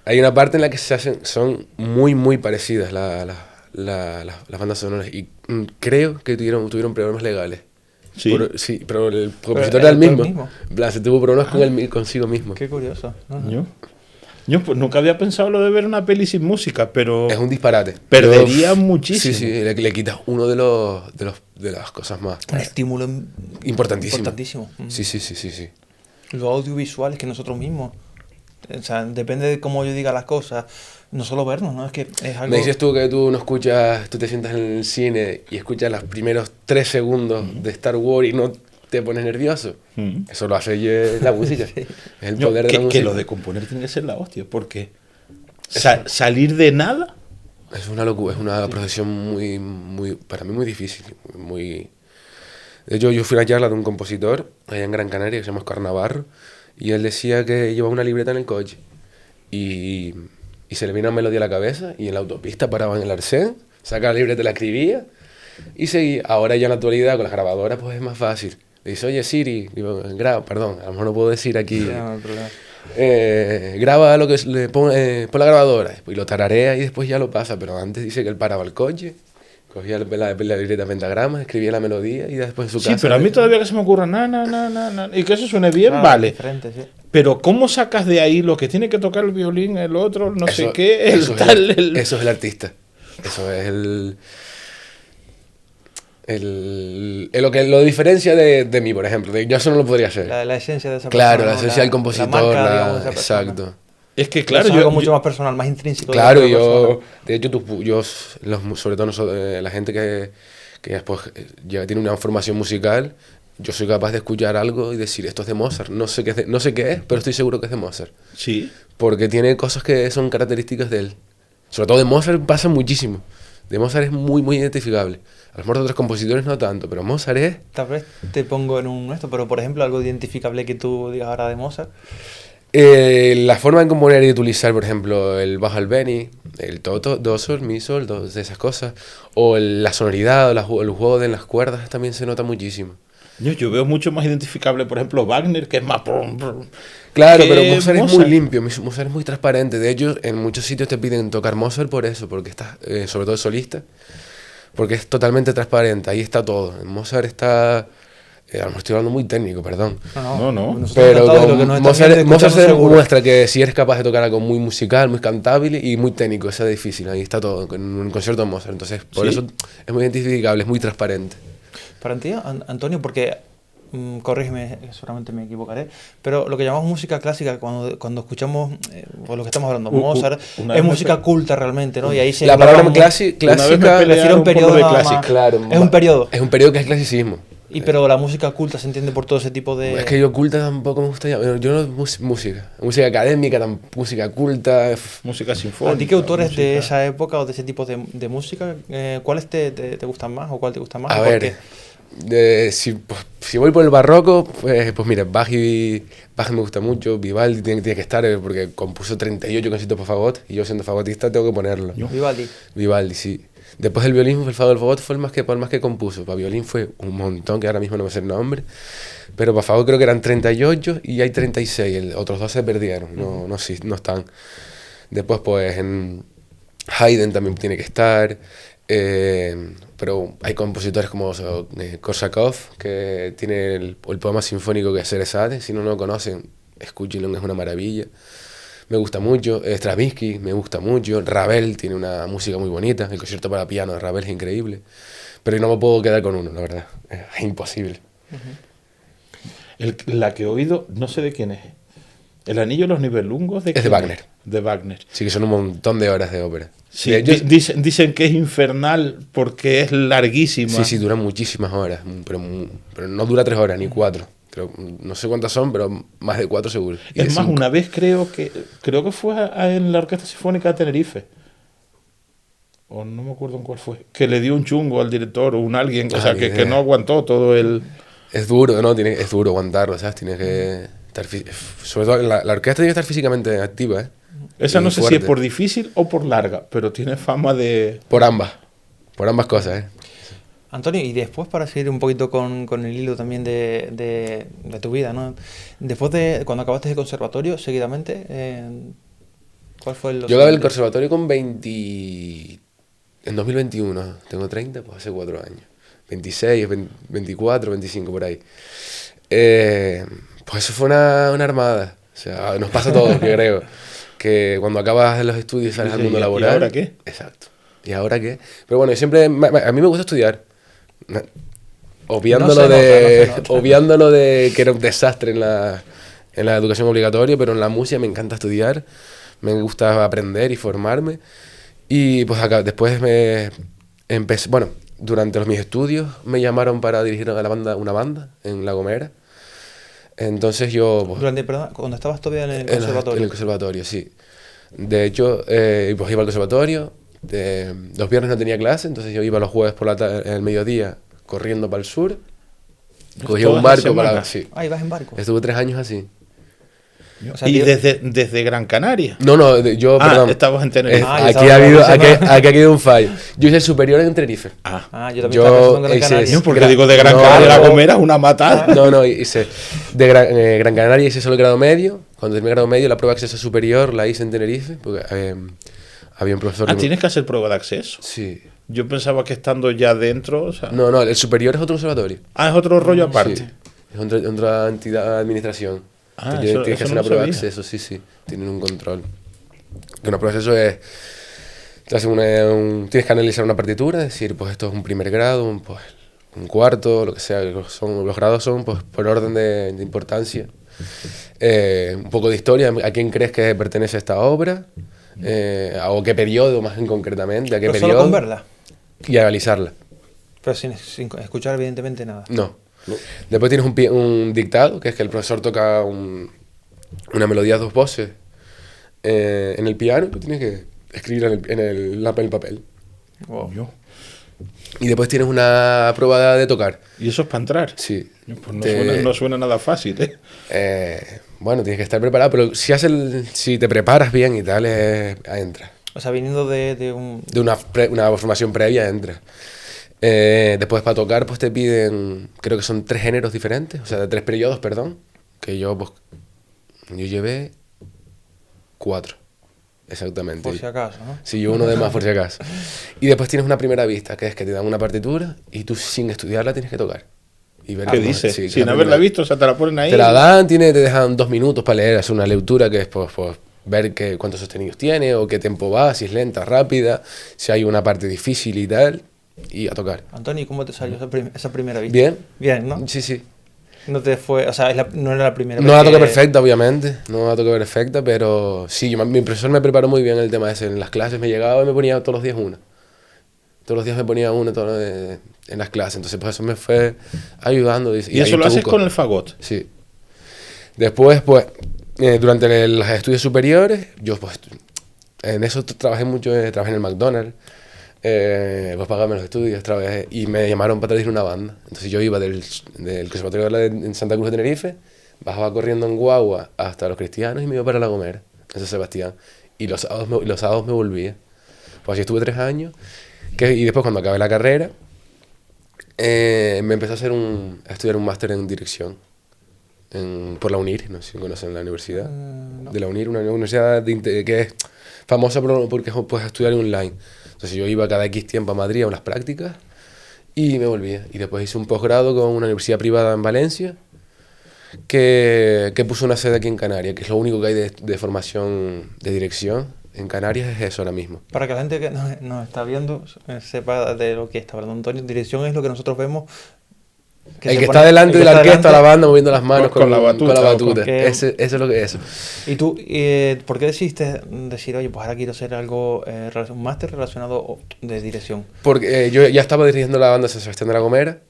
hay una parte en la que son muy, muy parecidas las bandas sonoras y creo que tuvieron problemas legales. Sí. Sí, pero el compositor era era el el mismo. mismo. En plan, se tuvo problemas consigo mismo. Qué curioso. ¿No? Yo pues nunca había pensado lo de ver una peli sin música, pero Es un disparate. perdería Yo- muchísimo. Sí, sí, le quitas uno de las cosas más Un estímulo importantísimo. importantísimo. Sí, sí, sí, sí, sí. Lo audiovisual es que nosotros mismos. O sea, depende de cómo yo diga las cosas. No solo vernos, ¿no? Es que es algo... Me dices tú que tú no escuchas, tú te sientas en el cine y escuchas los primeros 3 segundos de Star Wars y no te pones nervioso. Eso lo hace la música. Es el Yo, poder de la que música. lo de componer tiene que ser la hostia, porque salir de nada... Es una locura, es una profesión muy, para mí muy difícil. De hecho, yo fui a una charla de un compositor allá en Gran Canaria que se llama Oscar Navarro y él decía que llevaba una libreta en el coche y se le vino una melodía a la cabeza y en la autopista paraba en el arcén, sacaba la libreta, la escribía y seguía. Ahora ya en la actualidad con las grabadoras pues es más fácil. Le dice, oye Siri, digo, perdón, a lo mejor no puedo decir aquí. Ya, no hay problema. Graba lo que le pon la grabadora y lo tararea y después ya lo pasa, pero antes dice que él paraba el coche, cogía la libreta pentagrama, escribía la melodía y después en su Sí, casa... pero a mí todavía que se me ocurra y que eso suene bien, Claro, vale. diferente, sí. Pero ¿cómo sacas de ahí lo que tiene que tocar el violín, el otro, no sé Eso- qué, eso el es tal, eso es el artista. Eso es lo que lo diferencia de mí, por ejemplo. Yo eso no lo podría hacer. La esencia de esa Claro, persona. la esencia del compositor. marca, digamos, de esa persona. Exacto. Es que Claro, claro, es algo yo, mucho más personal, más intrínseco. de Claro, la otra yo, persona. de hecho, sobre todo la gente que después ya tiene una formación musical, yo soy capaz de escuchar algo y decir, esto es de Mozart. No sé qué es, pero estoy seguro que es de Mozart. sí, Porque tiene cosas que son características de él. Sobre todo de Mozart pasa muchísimo. De Mozart es muy, muy identificable. A lo mejor de otros compositores no tanto, pero Mozart es... Tal vez te pongo en un esto, pero por ejemplo, algo identificable que tú digas ahora de Mozart. La forma de componer y de utilizar, por ejemplo, el bajo albeni, el do, sol, mi, sol, de esas cosas, o la sonoridad, o el juego de las cuerdas también se nota muchísimo. yo veo mucho más identificable, por ejemplo, Wagner, que es más... Claro, que pero Mozart es muy Mozart. limpio, Mozart es muy transparente. De hecho, en muchos sitios te piden tocar Mozart por eso, porque está, sobre todo solista, porque es totalmente transparente, ahí está todo. En Mozart está... a lo mejor estoy hablando muy técnico, perdón. No. Nosotros Pero encantados de con lo que nos están Mozart, viendo y Mozart se escuchando seguro. demuestra que si eres capaz de tocar algo muy musical, muy cantable y muy técnico, eso es difícil, ahí está todo, en un concierto de Mozart. Entonces, por ¿Sí? eso es muy identificable, es muy transparente. Para ti, Antonio, porque, corrígeme, seguramente me equivocaré, pero lo que llamamos música clásica, cuando escuchamos, o lo que estamos hablando, Mozart, una es vez me música culta realmente, ¿no? Y ahí se La palabra engloban- clásica Una vez me clásica pelearon refiere a un por lo periodo de nada más. clásico. claro, Es un periodo. Es un periodo que es clasicismo. Y pero la música culta se entiende por todo ese tipo de... Es que yo culta tampoco me gusta llamar. Yo no música académica, música culta. Música sinfónica. ¿A ti qué autores de música- esa época o de ese tipo de música, cuáles te gustan más o cuál te gusta más? A ¿Y por ver, qué? Si voy por el barroco, pues mira, Bach me gusta mucho, Vivaldi tiene que estar, porque compuso 38 conciertos para fagot, y yo siendo fagotista tengo que ponerlo. Vivaldi, sí. Después el violín, el fagot fue el más que compuso. Para violín fue un montón, que ahora mismo no me sé el nombre. Pero para fagot creo que eran 38 y hay 36. Otros dos se perdieron, no están. Después, pues en Haydn también tiene que estar. Pero hay compositores como Korsakov, que tiene el poema sinfónico que es Cerezade. Si no lo conocen, escúchenlo, es una maravilla. Me gusta mucho. Stravinsky me gusta mucho. Ravel tiene una música muy bonita. El concierto para piano de Ravel es increíble. Pero no me puedo quedar con uno, la verdad. Es imposible. La que he oído, no sé de quién es. El Anillo de los Nibelungos. Es de Wagner. De Wagner. Sí, que son un montón de horas de ópera. Sí, dicen que es infernal porque es larguísima. Sí, dura muchísimas horas. Pero no dura 3 horas ni 4. No sé cuántas son, pero más de 4 seguro. Es más, 5. Una vez creo que fue en la Orquesta Sinfónica de Tenerife, o no me acuerdo en cuál fue, que le dio un chungo al director o alguien, o sea, que no aguantó todo el... Es duro, ¿no? Es duro aguantarlo, ¿sabes? Tienes que estar... Sobre todo la orquesta tiene que estar físicamente activa, ¿eh? Esa no sé si es por difícil o por larga, pero tiene fama de... Por ambas cosas, ¿eh? Antonio, y después, para seguir un poquito con el hilo también de tu vida, ¿no? Después de cuando acabaste el conservatorio, seguidamente, ¿cuál fue el...? Yo acabé el conservatorio con 20... En 2021, tengo 30, pues hace 4 años. 26, 24, 25, por ahí. Pues eso fue una armada. O sea, nos pasa a todos, que creo. Que cuando acabas los estudios sales al mundo laboral. ¿Y ahora qué? Exacto. ¿Y ahora qué? Pero bueno, a mí me gusta estudiar. Obviándolo de que era un desastre en la educación obligatoria, pero en la música me encanta estudiar, me gusta aprender y formarme. Y pues acá, después empecé, bueno, durante mis estudios me llamaron para dirigir una banda en La Gomera. Entonces yo... Pues, perdón, cuando estabas todavía en el conservatorio. En el conservatorio, sí. De hecho, pues iba al conservatorio. Los viernes no tenía clase, entonces yo iba los jueves por el mediodía corriendo para el sur. Cogía un barco para... Sí. Ah, ibas en barco. Estuve 3 años así. O sea, ¿Y desde Gran Canaria? No, yo, perdón. Estabas en Tenerife. Aquí ha habido un fallo. Yo hice el superior en Tenerife. Yo también estaba pensando en Gran Canaria. No, porque digo de Gran Canaria a La Gomera es una matada. No, hice de Gran Canaria hice solo el grado medio. Cuando terminé el grado medio, la prueba de acceso superior la hice en Tenerife, porque había un profesor... ¿Tienes que hacer prueba de acceso? Sí. Yo pensaba que estando ya dentro... O sea... No, el superior es otro conservatorio. Es otro rollo aparte. Sí. Es otra entidad de administración. Tienes que hacer una prueba de acceso, sí. Tienen un control. Una prueba de acceso es... tienes que analizar una partitura, decir, pues esto es un primer grado, un cuarto, lo que sea. Los grados son pues, por orden de importancia. Un poco de historia, a quién crees que pertenece a esta obra, o qué periodo más concretamente, a qué periodo. Solo con verla. Y analizarla. Pero sin escuchar evidentemente nada. No. Después tienes un dictado, que es que el profesor toca una melodía a 2 voces en el piano, y tú tienes que escribir en el papel. Wow. Y después tienes una prueba de tocar. ¿Y eso es para entrar? Sí. Pues no suena nada fácil, bueno, tienes que estar preparado, pero si te preparas bien y tal, entras. O sea, viniendo de una formación previa, entras. Después para tocar pues te piden, creo que son 3 géneros diferentes, o sea, de 3 periodos, perdón, que yo llevé 4, exactamente. Por si acaso, ¿no? Sí, yo uno de más por si acaso. Y después tienes una primera vista, que es que te dan una partitura y tú sin estudiarla tienes que tocar. Y ver ¿Qué dices? Sí, sin haberla visto, o sea, te la ponen ahí. Te la dan, te dejan 2 minutos para leer, hacer una lectura que es pues ver cuántos sostenidos tiene o qué tempo va, si es lenta, rápida, si hay una parte difícil y tal. Y a tocar. Antonio, ¿cómo te salió esa primera vista? Bien, ¿no? Sí. No te fue, o sea, no era la primera vez. No la toqué perfecta, obviamente. No la toqué perfecta, pero sí, mi profesor me preparó muy bien el tema ese. En las clases me llegaba y me ponía todos los días una. Todos los días me ponía una en las clases. Entonces, pues eso me fue ayudando. ¿Y eso lo haces con el fagot? Sí. Después, pues, durante los estudios superiores, yo, pues, en eso trabajé mucho. Trabajé en el McDonald's. pues pagarme los estudios otra vez. Y me llamaron para dirigir una banda. Entonces yo iba del Conservatorio en Santa Cruz de Tenerife, bajaba corriendo en guagua hasta Los Cristianos y me iba para La Gomera, en San Sebastián. Y los sábados me volvía. Pues así estuve 3 años. Y después cuando acabé la carrera, me empecé a estudiar un máster en dirección por la UNIR, no sé si conocen la universidad No. de la UNIR, una universidad que es famosa porque puedes estudiar online. Entonces yo iba cada X tiempo a Madrid a unas prácticas y me volvía. Y después hice un posgrado con una universidad privada en Valencia que puso una sede aquí en Canarias, que es lo único que hay de formación de dirección en Canarias, es eso ahora mismo. Para que la gente que nos está viendo sepa de lo que está hablando Antonio, dirección es lo que nosotros vemos. El que está delante de la orquesta, la banda, moviendo las manos Con la batuta, con la batuta. que- Eso es lo que es. ¿Y tú, por qué decidiste decir, oye, pues ahora quiero hacer algo, un máster relacionado de dirección? Porque yo ya estaba dirigiendo la banda San Sebastián de la Gomera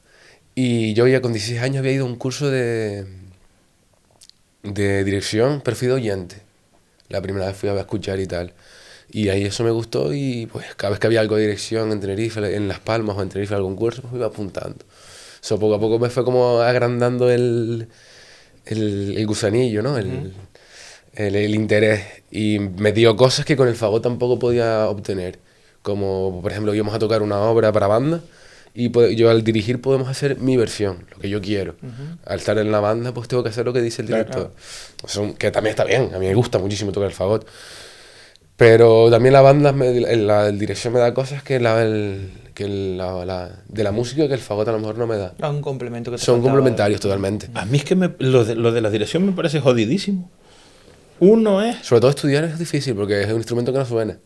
y yo ya con 16 años había ido a un curso de dirección, pero fui de oyente. La primera vez fui a escuchar y tal. Y ahí eso me gustó y pues cada vez que había algo de dirección en Tenerife, en Las Palmas o en Tenerife algún curso, pues me iba apuntando. So, poco a poco me fue como agrandando el gusanillo, ¿no? El interés. Y me dio cosas que con el fagot tampoco podía obtener. Como, por ejemplo, íbamos a tocar una obra para banda y yo al dirigir podemos hacer mi versión, lo que yo quiero. Al estar en la banda, pues tengo que hacer lo que dice el director. O sea, que también está bien, a mí me gusta muchísimo tocar el fagot. Pero también la banda, la dirección me da cosas que de la música que el fagot a lo mejor no me da. Ah, un complemento que te Son faltaba. complementarios totalmente. A mí es que lo de la dirección me parece jodidísimo. Uno es... Sobre todo estudiar es difícil porque es un instrumento que no suena.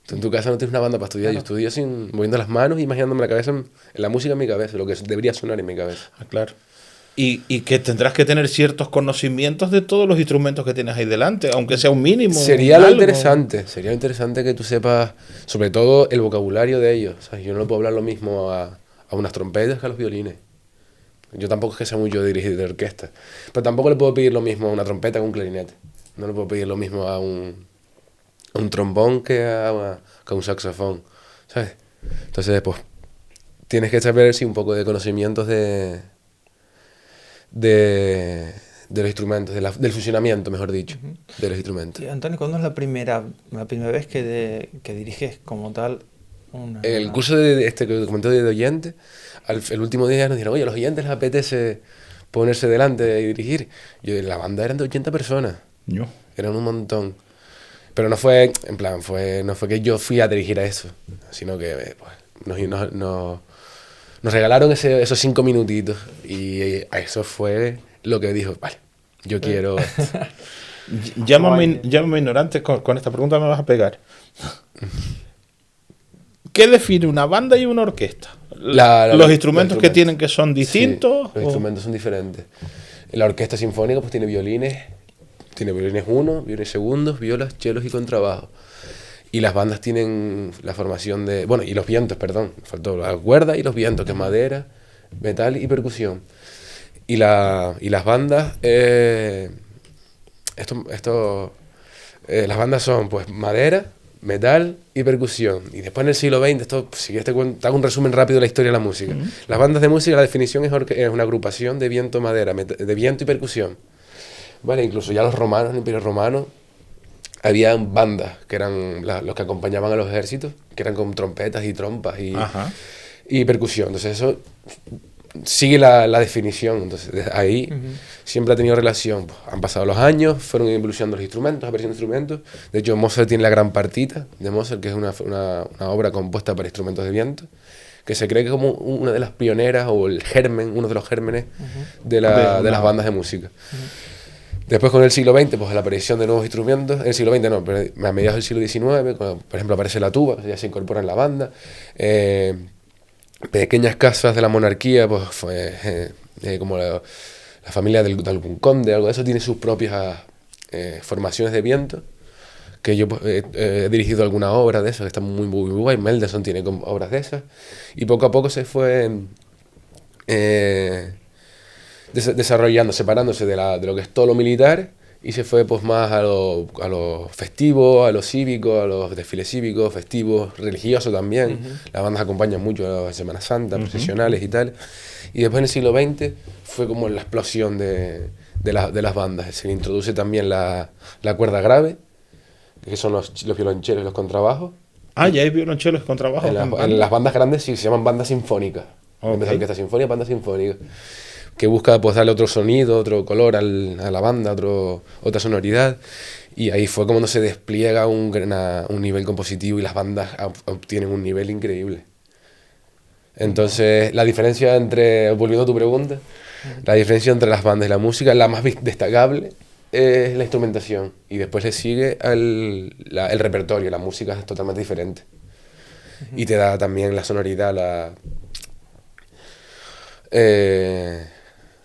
Tú en tu casa no tienes una banda para estudiar. Yo estudio sin moviendo las manos y imaginándome la cabeza en la música en mi cabeza, lo que debería sonar en mi cabeza. Ah, claro. Y que tendrás que tener ciertos conocimientos de todos los instrumentos que tienes ahí delante, aunque sea un mínimo. Sería lo algo. sería interesante que tú sepas, sobre todo, el vocabulario de ellos. ¿Sabes? Yo no le puedo hablar lo mismo a unas trompetas que a los violines. Yo tampoco es que sea muy yo dirigir de orquesta, pero tampoco le puedo pedir lo mismo a una trompeta que a un clarinete. No le puedo pedir lo mismo a un trombón que a un saxofón, ¿sabes? Entonces, pues, tienes que saber, sí, un poco de conocimientos de los instrumentos, del funcionamiento, mejor dicho, de los instrumentos. Y, Antonio, ¿cuándo es la primera vez que diriges como tal El curso que te comenté de oyente, el último día nos dijeron, oye, a los oyentes les apetece ponerse delante y dirigir. La banda eran de 80 personas, Yo. eran un montón. Pero no fue, en plan, no fue que yo fui a dirigir a eso, sino que pues, nos regalaron esos 5 minutitos y eso fue lo que dijo, vale, yo quiero esto. Llámame ignorante, con esta pregunta me vas a pegar. ¿Qué define una banda y una orquesta? ¿Los instrumentos que tienen que son distintos? Sí, los instrumentos son diferentes. La orquesta sinfónica pues tiene violines 1, violines segundos, violas, chelos y contrabajo. Y las bandas tienen la formación de... Bueno, y los vientos, perdón. Faltó la cuerda y los vientos, que es madera, metal y percusión. Y las bandas... las bandas son pues madera, metal y percusión. Y después en el siglo XX, si quieres te hago un resumen rápido de la historia de la música. Las bandas de música, la definición es una agrupación de viento, madera, de viento y percusión. Vale, incluso ya los romanos, en el Imperio Romano, había bandas que eran los que acompañaban a los ejércitos, que eran con trompetas y trompas y percusión. Entonces eso sigue la definición. Entonces desde ahí siempre ha tenido relación. Pues, han pasado los años, fueron evolucionando los instrumentos, aparecieron instrumentos. De hecho, Mozart tiene la gran partita de Mozart, que es una obra compuesta para instrumentos de viento, que se cree que es como una de las pioneras o uno de los gérmenes de las bandas de música. Después con el siglo XX, pues la aparición de nuevos instrumentos, en el siglo XX no, pero a mediados del siglo XIX, cuando, por ejemplo, aparece la tuba, ya se incorpora en la banda, pequeñas casas de la monarquía, pues como la familia de algún conde, algo de eso, tiene sus propias formaciones de viento, que yo pues, he dirigido alguna obra de esas, que están muy, muy, muy guay. Mendelssohn tiene obras de esas, y poco a poco se fue desarrollando, separándose de lo que es todo lo militar y se fue pues más a lo festivo, a lo cívico, a los desfiles cívicos, festivos, religiosos también. Las bandas acompañan mucho a Semana Santa, procesionales y tal. Y después en el siglo XX fue como la explosión de las bandas. Se le introduce también la cuerda grave, que son los violonchelos y los contrabajos. Ah, ya hay violonchelos con trabajo. En las bandas grandes sí se llaman bandas sinfónicas. En vez de orquesta sinfónica, banda sinfónica. Que busca pues darle otro sonido, otro color a la banda, otra sonoridad. Y ahí fue cuando se despliega un nivel compositivo y las bandas obtienen un nivel increíble. Entonces, la diferencia volviendo a tu pregunta, la diferencia entre las bandas y la música, la más destacable es la instrumentación. Y después le sigue el repertorio, la música es totalmente diferente. Y te da también la sonoridad,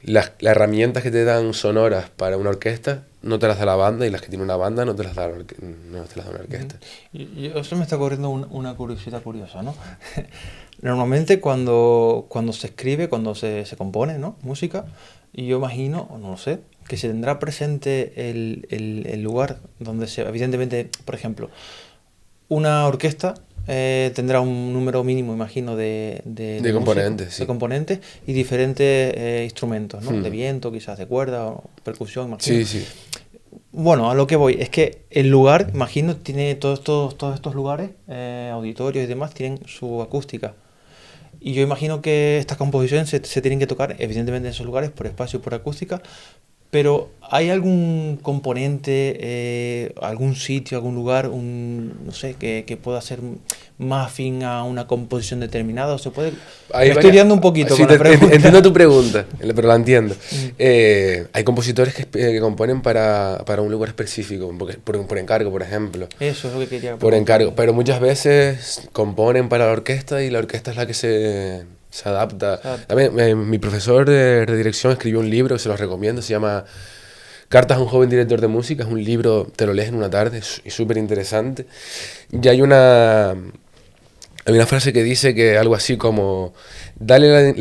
las herramientas que te dan sonoras para una orquesta no te las da la banda, y las que tiene una banda no te las da una orquesta. Eso me está corriendo una curiosidad curiosa, ¿no? Normalmente cuando se escribe, cuando se compone, ¿no? Música, y yo imagino, o no lo sé, que se tendrá presente el lugar donde evidentemente, por ejemplo, una orquesta tendrá un número mínimo, imagino, de componentes, sí. De componentes y diferentes instrumentos, ¿no? De viento, quizás de cuerda, o percusión, imagino. Sí, sí. Bueno, a lo que voy, es que el lugar, imagino, tiene todos estos lugares, auditorios y demás, tienen su acústica. Y yo imagino que estas composiciones se tienen que tocar, evidentemente, en esos lugares, por espacio y por acústica. Pero ¿hay algún componente, algún sitio, algún lugar, no sé, que pueda ser más afín a una composición determinada? ¿O se puede...? Estoy liando un poquito sí, con la pregunta. Entiendo tu pregunta, pero la entiendo. Hay compositores que componen para un lugar específico, por encargo, por ejemplo. Eso es lo que quería por encargo, pero muchas veces componen para la orquesta y la orquesta es la que se adapta. También, mi profesor de dirección escribió un libro que se los recomiendo, se llama Cartas a un joven director de música. Es un libro, te lo lees en una tarde, es súper interesante. Y hay una frase que dice que algo así como dale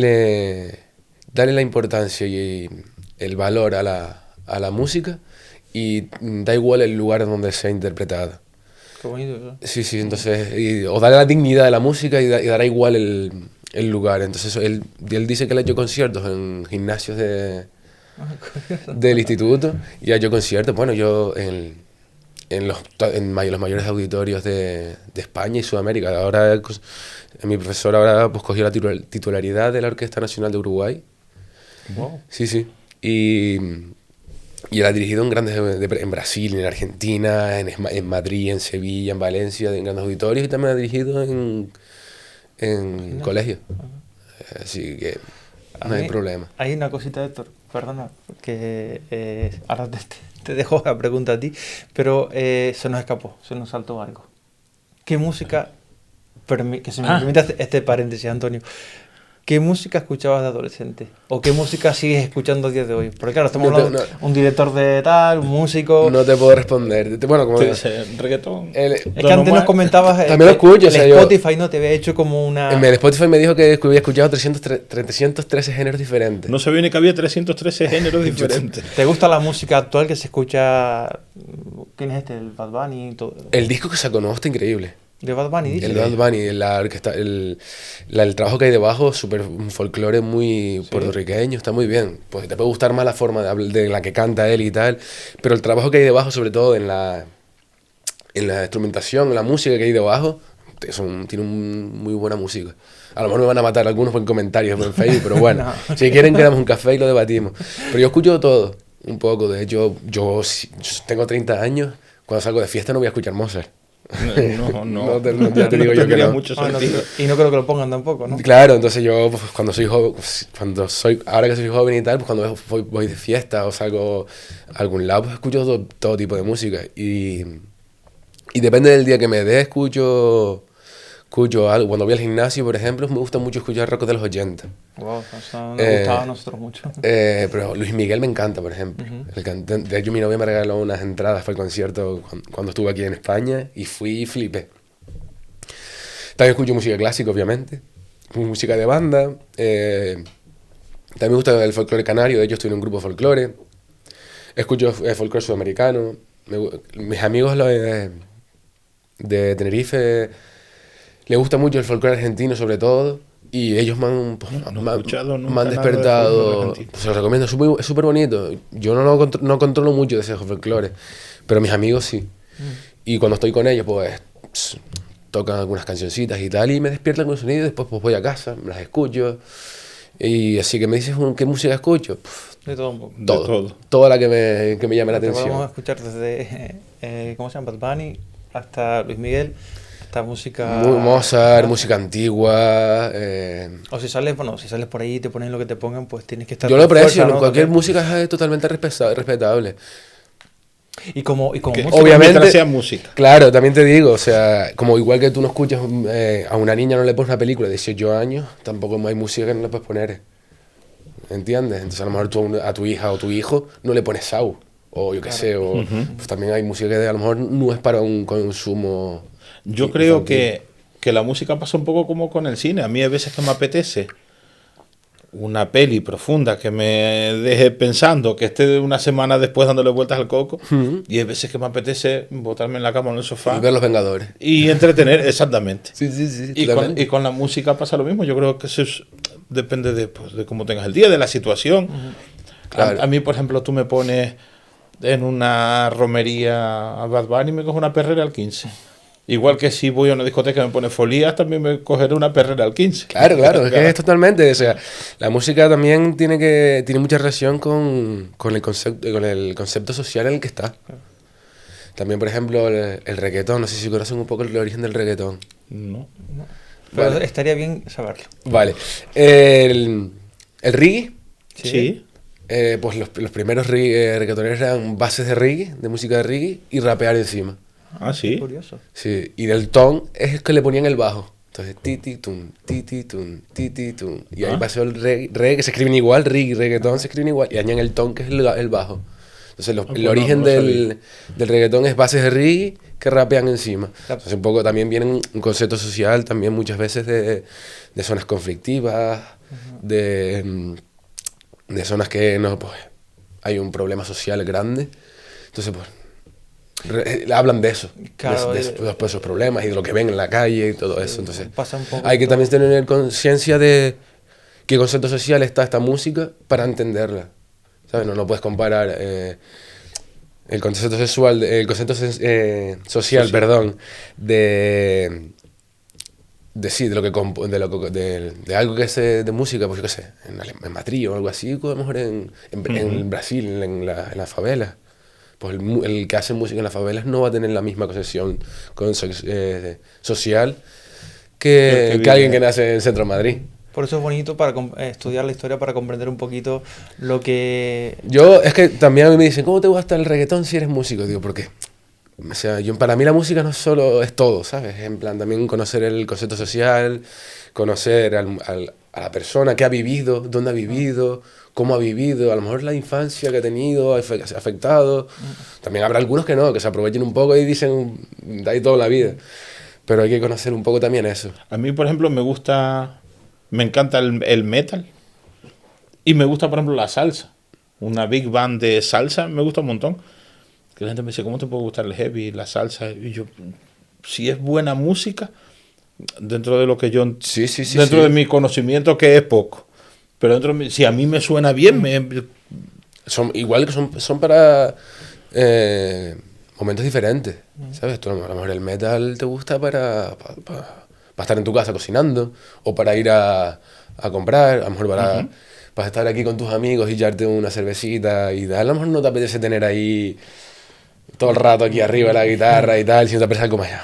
la importancia y el valor a la música, y da igual el lugar donde sea interpretada. Qué bonito eso. Sí, entonces, o dale la dignidad a la música y dará igual el lugar. Entonces él dice que él ha hecho conciertos en gimnasios del instituto, y ha hecho conciertos, bueno, yo en los mayores auditorios de España y Sudamérica. Ahora mi profesor pues cogió la titularidad de la Orquesta Nacional de Uruguay. Wow. Sí. Y él ha dirigido en Brasil, en Argentina, en Madrid, en Sevilla, en Valencia, en grandes auditorios, y también ha dirigido en colegios. Así que no hay problema. Hay una cosita, Héctor, perdona, que ahora te dejo la pregunta a ti, pero se nos escapó, se nos saltó algo. ¿Qué música, que se me permita este paréntesis, Antonio, qué música escuchabas de adolescente? ¿O qué música sigues escuchando a día de hoy? Porque claro, estamos hablando de un director de tal, un músico... No te puedo responder. Bueno, como... reggaetón. Es que antes nos comentabas... También lo escucho. Spotify, ¿no? Te había hecho como una... El Spotify me dijo que había escuchado 313 géneros diferentes. No sabía ni que había 313 géneros diferentes. ¿Te gusta la música actual que se escucha? ¿Quién es este? ¿El Bad Bunny? Y todo? El disco que sacó nuevo está increíble. ¿De Bad Bunny? El Bad Bunny, el trabajo que hay debajo, un folclore muy puertorriqueño, está muy bien. Pues te puede gustar más la forma de la que canta él y tal, pero el trabajo que hay debajo, sobre todo en la instrumentación, en la música que hay debajo, tiene muy buena música. A lo mejor me van a matar algunos por comentarios en Facebook, pero bueno, no. Si quieren quedamos un café y lo debatimos. Pero yo escucho todo, un poco. De hecho, yo tengo 30 años, cuando salgo de fiesta no voy a escuchar Mozart. No, ya te digo yo que no. Mucho sentido. Y no creo que lo pongan tampoco, ¿no? Claro, entonces yo pues, ahora que soy joven y tal, pues cuando voy de fiesta o salgo a algún lado, pues escucho todo tipo de música. Y depende del día que me dé, escucho algo. Cuando voy al gimnasio, por ejemplo, me gusta mucho escuchar rock de los 80. Wow, eso nos gustaba a nosotros mucho. Pero Luis Miguel me encanta, por ejemplo. De hecho, mi novia me regaló unas entradas para el concierto cuando estuve aquí en España y fui y flipé. También escucho música clásica, obviamente. Música de banda. También me gusta el folclore canario. De hecho, estoy en un grupo de folclore. Escucho folclore sudamericano. Mis amigos de Tenerife les gusta mucho el folclore argentino sobre todo. Y ellos me han despertado. Se los recomiendo, es súper bonito. Yo no controlo mucho de ese folclore, pero mis amigos sí. Y cuando estoy con ellos, pues tocan algunas cancioncitas y tal, y me despiertan con el sonido, y después pues voy a casa, me las escucho. Y así que me dices, ¿qué música escucho? De todo un poco. Todo. Toda la que me llame la atención. Vamos a escuchar desde, ¿cómo se llama? Bad Bunny hasta Luis Miguel. Esta música... Mozart, música antigua... O si sales por ahí y te ponen lo que te pongan, pues tienes que estar... Yo lo aprecio, ¿no? Cualquier música es totalmente respetable. Y como música, obviamente sea música. Claro, también te digo, o sea, como igual que tú no escuchas a una niña, no le pones una película de 18 años, tampoco hay música que no le puedes poner. ¿Entiendes? Entonces a lo mejor tú a tu hija o tu hijo no le pones Sau, o yo qué sé, o pues también hay música que a lo mejor no es para un consumo. Yo creo que la música pasa un poco como con el cine. A mí hay veces que me apetece una peli profunda que me deje pensando, que esté una semana después dándole vueltas al coco, y hay veces que me apetece botarme en la cama o en el sofá Y ver Los Vengadores. Y entretener, exactamente. Sí. Y con la música pasa lo mismo. Yo creo que eso depende de cómo tengas el día, de la situación. Claro. A mí, por ejemplo, tú me pones en una romería a Bad Bunny y me cojo una perrera al 15. Igual que si voy a una discoteca y me pone folías, también me cogeré una perrera al 15. Claro, es que es totalmente, o sea, la música también tiene mucha relación con el concepto social en el que está. También, por ejemplo, el reggaetón, no sé si conocen un poco el origen del reggaetón. No. Pero Vale. estaría bien saberlo. Vale. El reggae, Sí. pues los primeros reggaetoneros eran bases de reggae, de música de reggae, y rapear encima. Ah, sí. Curioso. Sí, y del ton es el que le ponían el bajo. Entonces, titi-tum, titi-tum, titi-tum. Y ahí pasó el reggae, que se escriben igual, reggae y reggaetón se escriben igual, y añaden el ton, que es el bajo. Entonces, el origen del reggaetón es bases de reggae que rapean encima. Entonces, un poco también viene un concepto social, también muchas veces de zonas conflictivas, de zonas que no, pues, hay un problema social grande. Entonces, pues, hablan de eso, Claro, de esos problemas y de lo que ven en la calle y todo eso. Entonces, pasa un poco hay que también tener conciencia de qué concepto social está esta música para entenderla. ¿Sabes? No puedes comparar el concepto sexual, el concepto social, perdón, de algo que es de música, pues yo qué sé, en Madrid o algo así, a lo mejor en Brasil, en la favela. Pues el que hace música en las favelas no va a tener la misma concepción social que alguien que nace en el centro de Madrid. Por eso es bonito para estudiar la historia, para comprender un poquito lo que... Es que también a mí me dicen, ¿cómo te gusta el reggaetón si eres músico? Digo, ¿por qué? O sea, para mí la música no solo es todo, ¿sabes? En plan, también conocer el concepto social, conocer a la persona que ha vivido, dónde ha vivido, cómo ha vivido, a lo mejor la infancia que ha tenido, ha afectado. También habrá algunos que no, que se aprovechen un poco y dicen, de ahí toda la vida. Pero hay que conocer un poco también eso. A mí, por ejemplo, me encanta el metal y me gusta, por ejemplo, la salsa. Una big band de salsa me gusta un montón. Que la gente me dice, ¿cómo te puede gustar el heavy, la salsa? Y yo, si es buena música, dentro de lo que yo... dentro de mi conocimiento, que es poco. Pero si a mí me suena bien, son para momentos diferentes, ¿sabes? Tú, a lo mejor el metal te gusta para estar en tu casa cocinando, o para ir a comprar, a lo mejor para estar aquí con tus amigos y echarte una cervecita y tal. A lo mejor no te apetece tener ahí todo el rato aquí arriba la guitarra y tal, sino te apetece algo más allá.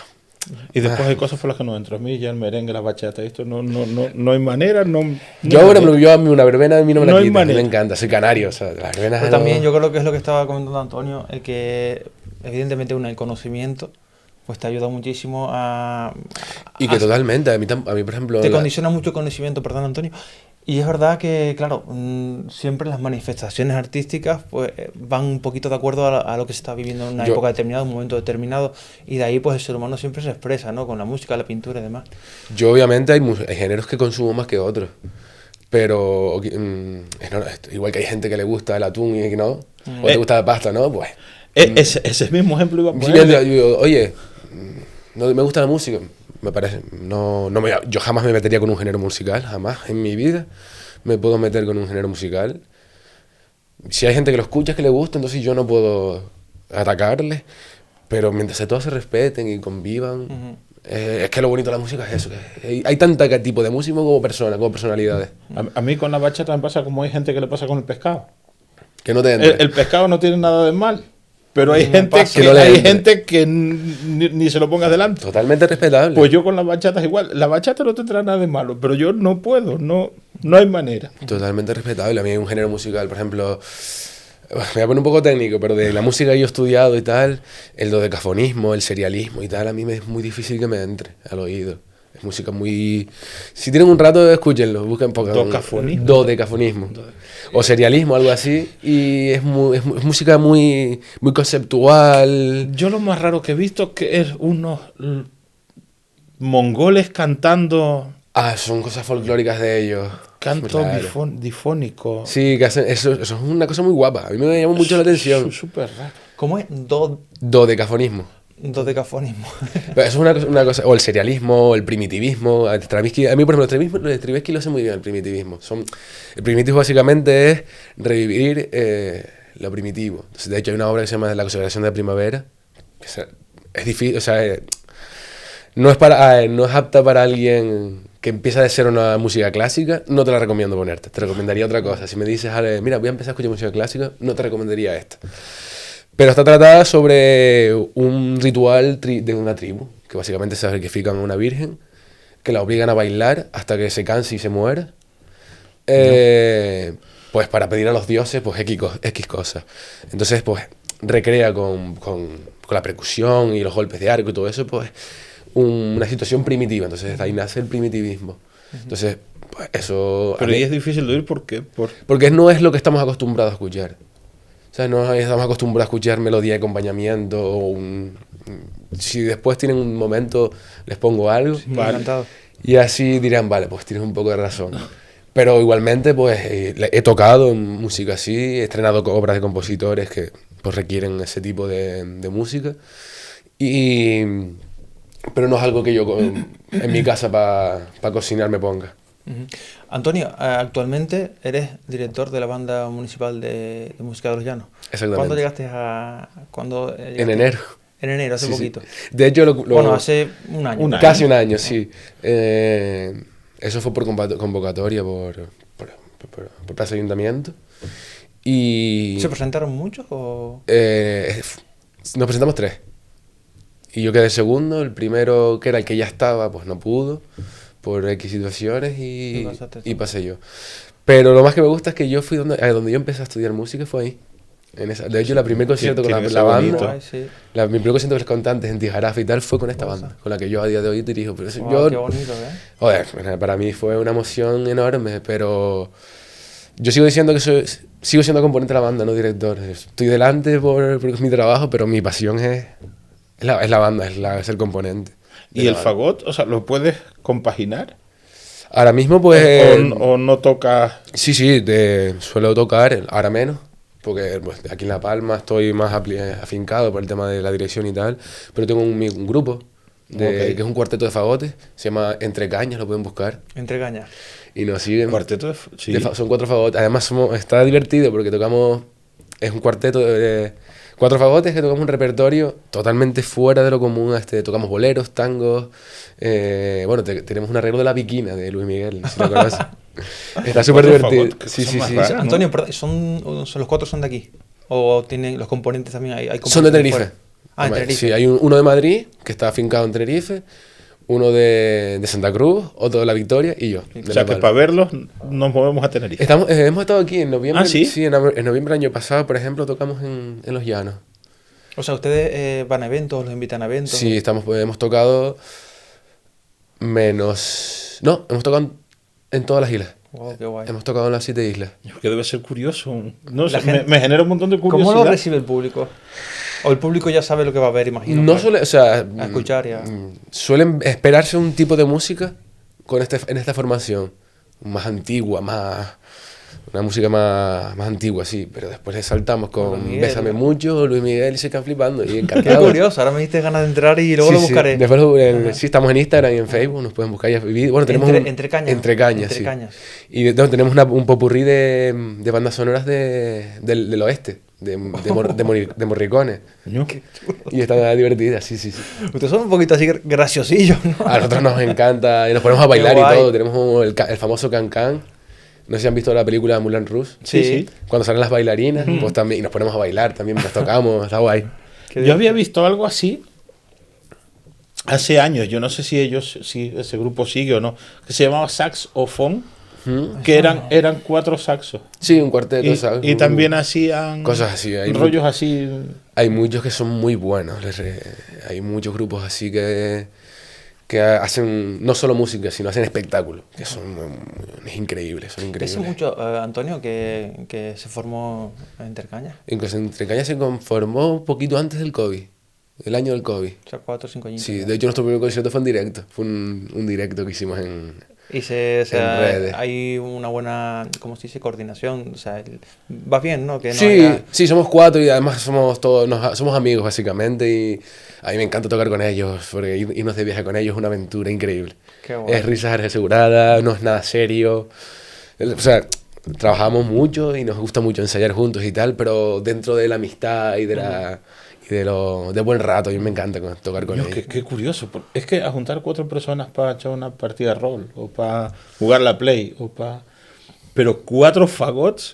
Y después hay cosas por las que no entro. A mí ya el merengue, la bachata, esto no hay manera. Yo, por ejemplo, a mí una verbena a mí no me la quita, manera. Me encanta, soy canario, o sea, las verbenas... Pero también yo creo que es lo que estaba comentando Antonio, el que evidentemente el conocimiento pues te ayuda muchísimo y que totalmente, a mí por ejemplo... Te condiciona mucho el conocimiento, perdón Antonio. Y es verdad que, claro, siempre las manifestaciones artísticas pues van un poquito de acuerdo a lo que se está viviendo en una época determinada, un momento determinado, y de ahí pues el ser humano siempre se expresa, ¿no? Con la música, la pintura y demás. Yo obviamente hay géneros que consumo más que otros, pero igual que hay gente que le gusta el atún y que no, o te gusta la pasta, ¿no? Pues... Ese mismo ejemplo iba a Sí, poner. yo digo, oye, no me gusta la música, me parece, yo jamás me metería con un género musical, jamás en mi vida me puedo meter con un género musical. Si hay gente que lo escucha, que le gusta, entonces yo no puedo atacarle, pero mientras todos se respeten y convivan, es que lo bonito de la música es eso, que hay tanta tipo de música como personas, como personalidades. A mí con la bachata me pasa como hay gente que le pasa con el pescado. Que no te entre. El pescado no tiene nada de mal, pero hay No gente pasa. que, Que no le hay entre. gente que ni se lo pongas delante. Totalmente respetable. Pues yo con las bachatas igual. La bachata no tendrá nada de malo, pero yo no puedo, no hay manera. Totalmente respetable. A mí hay un género musical, por ejemplo, me voy a poner un poco técnico, pero de la música que yo he estudiado y tal, el dodecafonismo, el serialismo y tal, a mí me es muy difícil que me entre al oído. Es música muy... Si tienen un rato, escúchenlo, busquen poco. ¿Dodecafonismo? Dodecafonismo. O serialismo, algo así. Y es música muy conceptual. Yo lo más raro que he visto es que es unos mongoles cantando Ah, son cosas folclóricas de ellos. canto Claro. difónico. Sí, que hacen, eso es una cosa muy guapa. A mí me llamó mucho la atención. Súper raro. ¿Cómo es? Dodecafonismo. Dodecafonismo. Pero eso es una cosa, o el serialismo, el primitivismo. Stravinsky, a mí, por ejemplo, Stravinsky lo hace muy bien, el primitivismo. El primitivismo básicamente es revivir lo primitivo. Entonces, de hecho, hay una obra que se llama La consagración de la primavera. Es difícil, o sea, no es apta para alguien que empieza de cero una música clásica, no te la recomiendo ponerte. Te recomendaría otra cosa. Si me dices, Ale, mira, voy a empezar a escuchar música clásica, no te recomendaría esta. Pero está tratada sobre un ritual de una tribu, que básicamente se sacrifican a una virgen, que la obligan a bailar hasta que se canse y se muera, pues para pedir a los dioses pues X cosas. Entonces pues recrea con la percusión y los golpes de arco y todo eso, pues una situación primitiva. Entonces ahí nace el primitivismo. Entonces, pues eso... Pero ahí es difícil de oír, ¿por qué? Porque no es lo que estamos acostumbrados a escuchar. O sea, no estamos acostumbrados a escuchar melodía de acompañamiento o si después tienen un momento, les pongo algo. Vale. Encantado. Y así dirán, vale, pues tienes un poco de razón. Pero igualmente, pues he tocado en música así, he estrenado obras de compositores que pues requieren ese tipo de música. Pero no es algo que yo en mi casa para cocinar me ponga. Antonio, actualmente eres director de la banda municipal de música de los Llanos. Exactamente. ¿Cuándo llegaste a...? En enero. En enero, hace Sí, sí. poquito. De hecho, Bueno, hace un año. Casi un año, sí. Eso fue por convocatoria por Plaza Ayuntamiento. Y ¿Se presentaron muchos o...? nos presentamos 3. Y yo quedé segundo. El primero, que era el que ya estaba, pues no pudo por X situaciones y pasé yo. Pero lo más que me gusta es que yo fui donde yo empecé a estudiar música fue ahí. De hecho, el primer concierto con la banda, Ay, sí. mi primer concierto con los cantantes en Tijarafe y tal fue con esta banda, con la que yo a día de hoy dirijo. Pero Wow, qué bonito, ¿eh? joder, para mí fue una emoción enorme, pero yo sigo diciendo que sigo siendo componente de la banda, no director. Estoy delante porque es mi trabajo, pero mi pasión es la banda, es el componente. ¿Y el fagot? O sea, ¿lo puedes compaginar? Ahora mismo, pues... ¿O no tocas? Sí, suelo tocar, ahora menos, porque pues, aquí en La Palma estoy más afincado por el tema de la dirección y tal, pero tengo un grupo, que es un cuarteto de fagotes, se llama Entre Cañas, lo pueden buscar. Entre cañas. Y nos siguen. Cuarteto de... Sí. Son 4 fagotes, además está divertido porque es un cuarteto de 4 fagotes que tocamos un repertorio totalmente fuera de lo común. Tocamos boleros, tangos. Bueno, tenemos un arreglo de La Viquina de Luis Miguel, si lo conoces. Está súper divertido. Sí. Rara, ¿no? Antonio, los 4 son de aquí. ¿O tienen los componentes también? Hay Son de Tenerife. fuera? Ah, en Tenerife. Sí, hay uno de Madrid, que está afincado en Tenerife, uno de Santa Cruz, otro de La Victoria y yo. O sea, que para verlos nos movemos a Tenerife. Hemos estado aquí en noviembre. ¿Ah, sí? Sí, en noviembre del año pasado, por ejemplo, tocamos en Los Llanos. O sea, ¿ustedes van a eventos, los invitan a eventos? Sí, hemos tocado menos... No, hemos tocado en todas las islas. Wow, qué guay. Hemos tocado en las 7 islas. Que debe ser curioso. No sé, gente- me genera un montón de curiosidad. ¿Cómo lo recibe el público? O el público ya sabe lo que va a ver, imagino. No pues, suele, o sea, a escuchar y a... suelen esperarse un tipo de música en esta formación. más antigua, una música más antigua, sí, pero después le saltamos Luis con Miguel, Bésame ¿no? Mucho, Luis Miguel y se quedan flipando y Qué encantados. curioso, ahora me diste ganas de entrar y luego Sí, lo sí. buscaré. Después Ajá. sí, estamos en Instagram y en Facebook, nos pueden buscar. Bueno, tenemos Entre cañas. Entre cañas, Entre sí. cañas. Y tenemos un popurrí de bandas sonoras del oeste, de Morricone. Coño. Y están divertidas, sí, sí, sí. Ustedes son un poquito así graciosillos, ¿no? A nosotros nos encanta y nos ponemos a Qué bailar y guay. todo. Tenemos el famoso Can Can. No sé si han visto la película Moulin Rouge. Sí, sí. Cuando salen las bailarinas, pues también, y nos ponemos a bailar también, nos tocamos, está guay. Qué Yo había visto algo así hace años, yo no sé si ese grupo sigue o no, que se llamaba Saxofón, que eran 4 saxos. Sí, un cuarteto, Y, ¿sabes? y también hacían Cosas así, rollos así. Hay muchos que son muy buenos. Hay muchos grupos así que hacen no solo música, sino hacen espectáculos, que son increíbles, son Hace increíbles. mucho, Antonio, que se formó Entre Cañas. Incluso Entre Cañas se conformó un poquito antes del COVID, el año del COVID. O sea, 4 o 5 años. Sí, de hecho nuestro primer concierto fue en directo, fue un directo que hicimos en... Y o sea, redes. hay una buena, ¿cómo se dice? Coordinación. O sea, va bien, ¿no? Que no Sí, haya- sí, somos 4 y además somos todos, somos amigos básicamente y a mí me encanta tocar con ellos, porque irnos de viaje con ellos es una aventura increíble. Qué guay. Es risas aseguradas, no es nada serio. O sea, trabajamos mucho y nos gusta mucho ensayar juntos y tal, pero dentro de la amistad y de buen rato, a mí me encanta tocar con Coño, ellos. qué curioso. Es que a juntar 4 personas para echar una partida de rol, o para jugar la play, pero 4 fagots.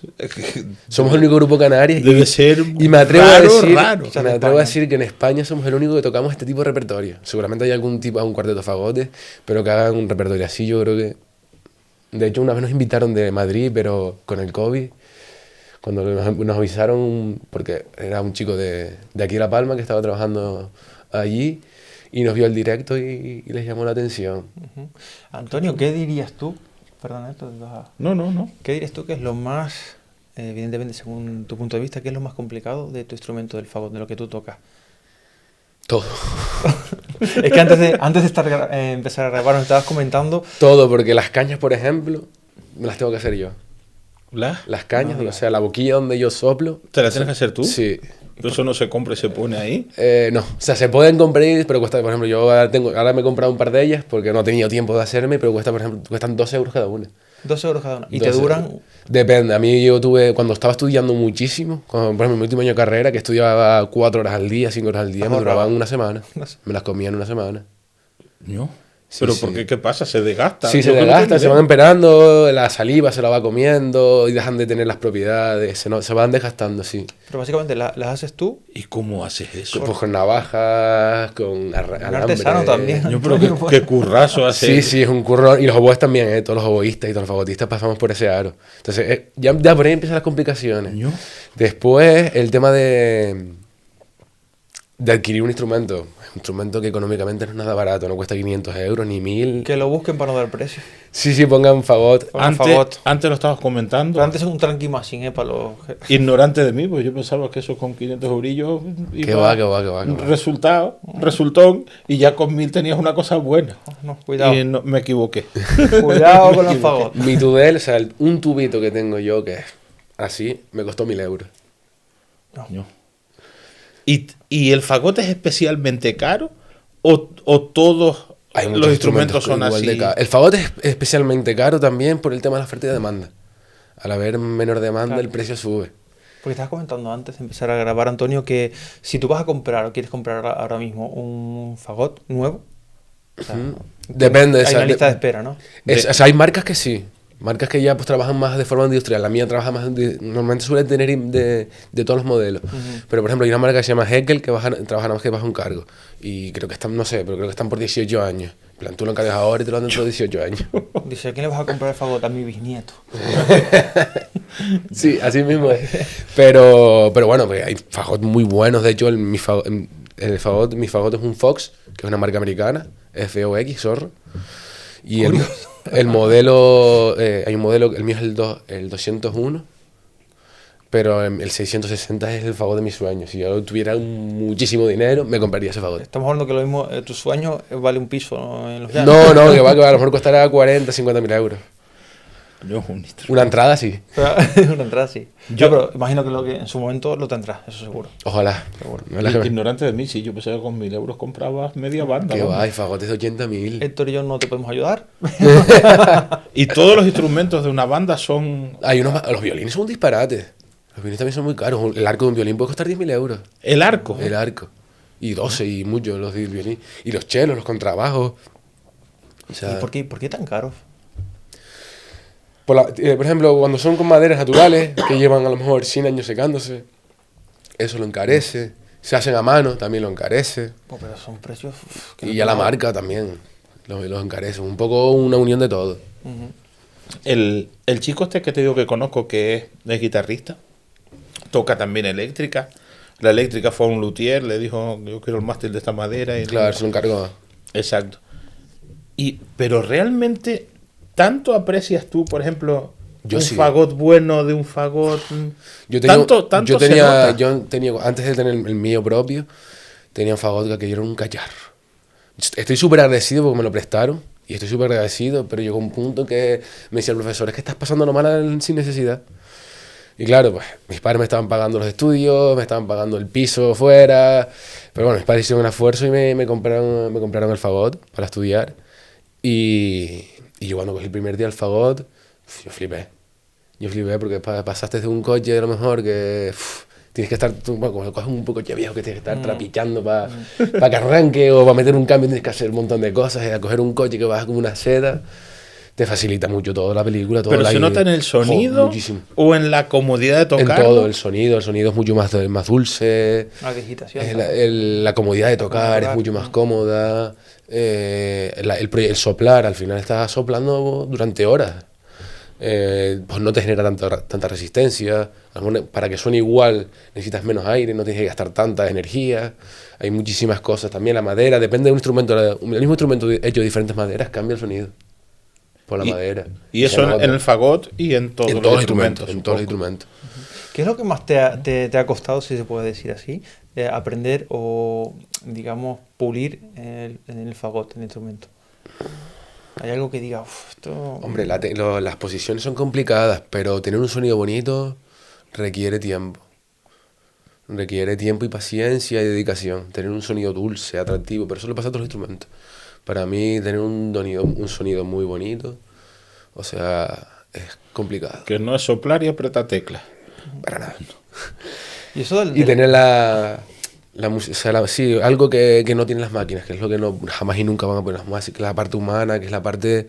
Somos el único grupo canario Debe ser y me atrevo a raro, decir, raro. me atrevo a decir que en España somos el único que tocamos este tipo de repertorio. Seguramente hay algún cuarteto fagote, pero que hagan un repertorio así, yo creo que... De hecho, una vez nos invitaron de Madrid, pero con el COVID, cuando nos avisaron, porque era un chico de aquí de La Palma que estaba trabajando allí, y nos vio el directo y les llamó la atención. Ujú. Antonio, ¿qué dirías tú? Perdón, esto te vas a- No. ¿Qué dirías tú que es lo más, evidentemente según tu punto de vista, qué es lo más complicado de tu instrumento del fagot, de lo que tú tocas? Todo. Es que antes de empezar a grabar nos estabas comentando. Todo, porque las cañas, por ejemplo, me las tengo que hacer yo. ¿La? Las cañas, o sea, la boquilla donde yo soplo. ¿Te la tienes que hacer tú? Sí. Eso no se compra y se pone ahí. No, o sea, se pueden comprar, pero cuesta, por ejemplo, yo ahora me he comprado un par de ellas porque no he tenido tiempo de hacerme, pero cuesta, por ejemplo, cuestan 2 euros cada una. 2 euros cada una. Y te 12 duran. euros. Depende, a mí yo cuando estaba estudiando muchísimo, por ejemplo, en mi último año de carrera, que estudiaba 4 horas al día, 5 horas al día, me Ahorraba. duraban una semana. Una se- Me las comía en una semana. No. Sí, Pero sí. ¿por qué? ¿Qué pasa? ¿Se desgasta? Sí, se Yo creo que desgastan, se no. van emperando, la saliva se la va comiendo y dejan de tener las propiedades, se van desgastando, sí. Pero básicamente las haces tú. ¿Y cómo haces eso? Pues con navajas, con alambre. artesano también. Yo creo que qué currazo hace. Sí, sí, es un curro. Y los oboes también, todos los oboístas y todos los fagotistas pasamos por ese aro. Entonces, ya por ahí empiezan las complicaciones. Coño. Después, el tema de adquirir un instrumento que económicamente no es nada barato, no cuesta 500 euros ni 1000. Que lo busquen para no dar precio. Sí, sí, pongan fagot. Pongan fagot. Antes lo estabas comentando. Pero antes es un tranqui machine, para los. Ignorante de mí, pues yo pensaba que eso con 500 eurillos Que va, que va, que va, que va. resultón, y ya con 1000 tenías una cosa buena. No, cuidado. Y me equivoqué. Cuidado con los fagot. Mi Tudel, o sea, un tubito que tengo yo que es así, me costó 1000 euros. Coño. ¿Y el fagot es especialmente caro? ¿O todos Hay muchos los instrumentos son igual así? de caros. El fagot es especialmente caro también por el tema de la oferta y demanda. Al haber menor demanda, Claro. el precio sube. Porque estabas comentando antes de empezar a grabar, Antonio, que si tú vas a comprar o quieres comprar ahora mismo un fagot nuevo, o sea, Depende. hay o sea, una lista de espera, ¿no? o sea, hay marcas que sí. Marcas que ya pues trabajan más de forma industrial. La mía trabaja más... Normalmente suele tener de todos los modelos. Pero, por ejemplo, hay una marca que se llama Heckel que trabaja nada más que bajo un cargo. Y creo que están, no sé, pero creo que están por 18 años. En plan, tú lo encargas ahora y te lo dan dentro de 18 años. Dice, ¿a quién le vas a comprar el fagot? A mi bisnieto. Sí, así mismo es. Pero bueno, pues hay fagot muy buenos. De hecho, mi fagot es un Fox, que es una marca americana. FOX, zorro. Y el modelo, hay un modelo, el mío es el 201, pero el 660 es el fagot de mis sueños. Si yo tuviera muchísimo dinero, me compraría ese fagot. Estamos hablando que lo mismo, tu sueño vale un piso, ¿no? En los llanos. No, que va, a lo mejor costará 40, 50 mil euros. Yo un instrumento. Una entrada sí. Una entrada, sí. Yo- Pero imagino que, lo que en su momento lo tendrás, eso seguro. Ojalá. Seguro. Ojalá. Ignorante de mí, sí, yo pensaba que con 1.000 euros comprabas media banda. Que vamos. va, hay fagotes de 80.000. Héctor y yo no te podemos ayudar. Y todos los instrumentos de una banda son... Hay los violines son un disparate. Los violines también son muy caros. El arco de un violín puede costar 10.000 euros. El arco. El arco. Y 12 y muchos los del violín. Y los chelos, los contrabajos. O sea, ¿Y por qué tan caros? por ejemplo, cuando son con maderas naturales, que llevan a lo mejor 100 años secándose, eso lo encarece. Se hacen a mano, también lo encarece. Pues, pero son precios... que Y no ya la puedo- marca también los encarece. Un poco una unión de todo. Ujú. El chico este que te digo que conozco, que es guitarrista, toca también eléctrica. La eléctrica fue a un luthier, le dijo, yo quiero el mástil de esta madera. Y Claro, se lo encargó. Exacto. Pero realmente, ¿tanto aprecias tú, por ejemplo, Yo un sí. fagot bueno de un fagot? Yo tenía, Tanto yo se tenía, nota. yo tenía, antes de tener el mío propio, tenía un fagot que era un cacharro. Estoy súper agradecido porque me lo prestaron y estoy súper agradecido, pero llegó un punto que me decía el profesor, es que estás pasando mal sin necesidad. Y claro, pues mis padres me estaban pagando los estudios, me estaban pagando el piso fuera, pero bueno, mis padres hicieron un esfuerzo y me compraron el fagot para estudiar. Y yo cuando cogí el primer día el fagot, yo flipé. Yo flipé porque pasaste de un coche a lo mejor que tienes que estar, bueno, como coges un coche viejo que tienes que estar trapichando para que arranque o para meter un cambio tienes que hacer un montón de cosas. Y a coger un coche que vas como una seda, te facilita mucho toda la película. Todo Pero el se aire. nota en el sonido Muchísimo. o en la comodidad de En tocar. todo, el sonido es mucho más dulce. La digitación. Es ¿no? la comodidad de tocar es mucho más cómoda. El soplar, al final estás soplando durante horas. Pues no te genera tanta resistencia. Para que suene igual necesitas menos aire, no tienes que gastar tanta energía. Hay muchísimas cosas. También la madera, depende de un instrumento. El mismo instrumento hecho de diferentes maderas cambia el sonido. Por la madera. Y eso en el fagot y en todos los instrumentos. En todos los supongo. instrumentos. ¿Qué es lo que más te ha costado, si se puede decir así, aprender o, digamos, pulir en el fagot, en el instrumento? ¿Hay algo que diga, esto... Hombre, las posiciones son complicadas, pero tener un sonido bonito requiere tiempo. Requiere tiempo y paciencia y dedicación. Tener un sonido dulce, atractivo, pero eso le pasa a otros instrumentos. Para mí, tener un sonido muy bonito, o sea, es complicado. Que no es soplar y apretar teclas. Para nada. Y eso Y tener o sea, sí, algo que no tienen las máquinas, que es lo que no, jamás y nunca van a poner las máquinas, que es la parte humana, que es la parte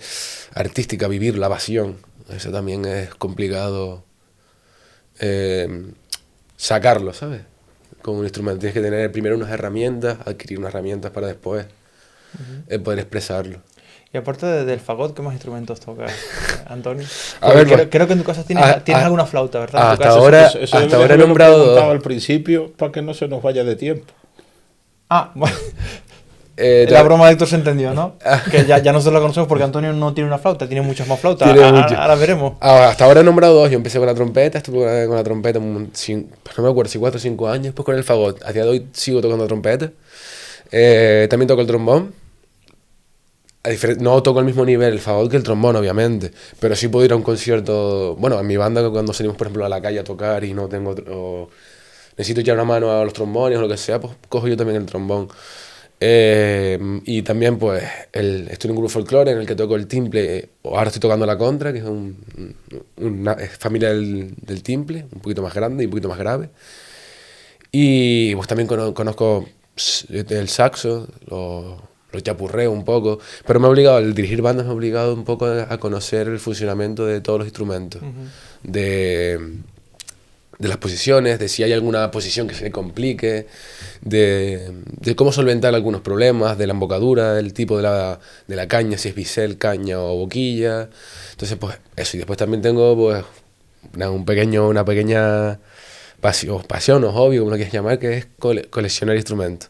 artística, vivir, la pasión. Eso también es complicado sacarlo, ¿sabes? Como un instrumento. Tienes que tener primero unas herramientas, adquirir unas herramientas para después poder expresarlo. Y aparte del fagot, ¿qué más instrumentos tocas, Antonio? A ver, Porque pues, creo que en tu casa tienes alguna flauta, ¿verdad? En tu hasta casa. ahora- Eso hasta debe ahora he haberlo nombrado preguntado dos. al principio para que no se nos vaya de tiempo. Ah, bueno. Eh, La broma de Héctor se entendió, ¿no? Que ya nosotros la conocemos porque Antonio no tiene una flauta, tiene muchas más flautas. Tiene muchas. Ahora veremos. Hasta ahora he nombrado dos. Yo empecé con la trompeta, estuve con la trompeta, pues no me acuerdo si 4 o 5 años, después con el fagot. A día de hoy sigo tocando trompeta. También toco el trombón. No toco al mismo nivel el fagot que el trombón, obviamente, pero sí puedo ir a un concierto. Bueno, en mi banda, cuando salimos, por ejemplo, a la calle a tocar y no tengo. O necesito echar una mano a los trombones o lo que sea, pues cojo yo también el trombón. Y también, pues, estoy en un grupo folclore en el que toco el timple. Ahora estoy tocando la contra, que es una familia del timple, un poquito más grande y un poquito más grave. Y pues también conozco el saxo, lo chapurreo un poco, pero el dirigir bandas me ha obligado un poco a conocer el funcionamiento de todos los instrumentos, de las posiciones, de si hay alguna posición que se le complique, de cómo solventar algunos problemas, de la embocadura, del tipo de la caña, si es bisel, caña o boquilla. Entonces, pues eso. Y después también tengo pues una pequeña pasión o hobby, como lo quieras llamar, que es coleccionar instrumentos.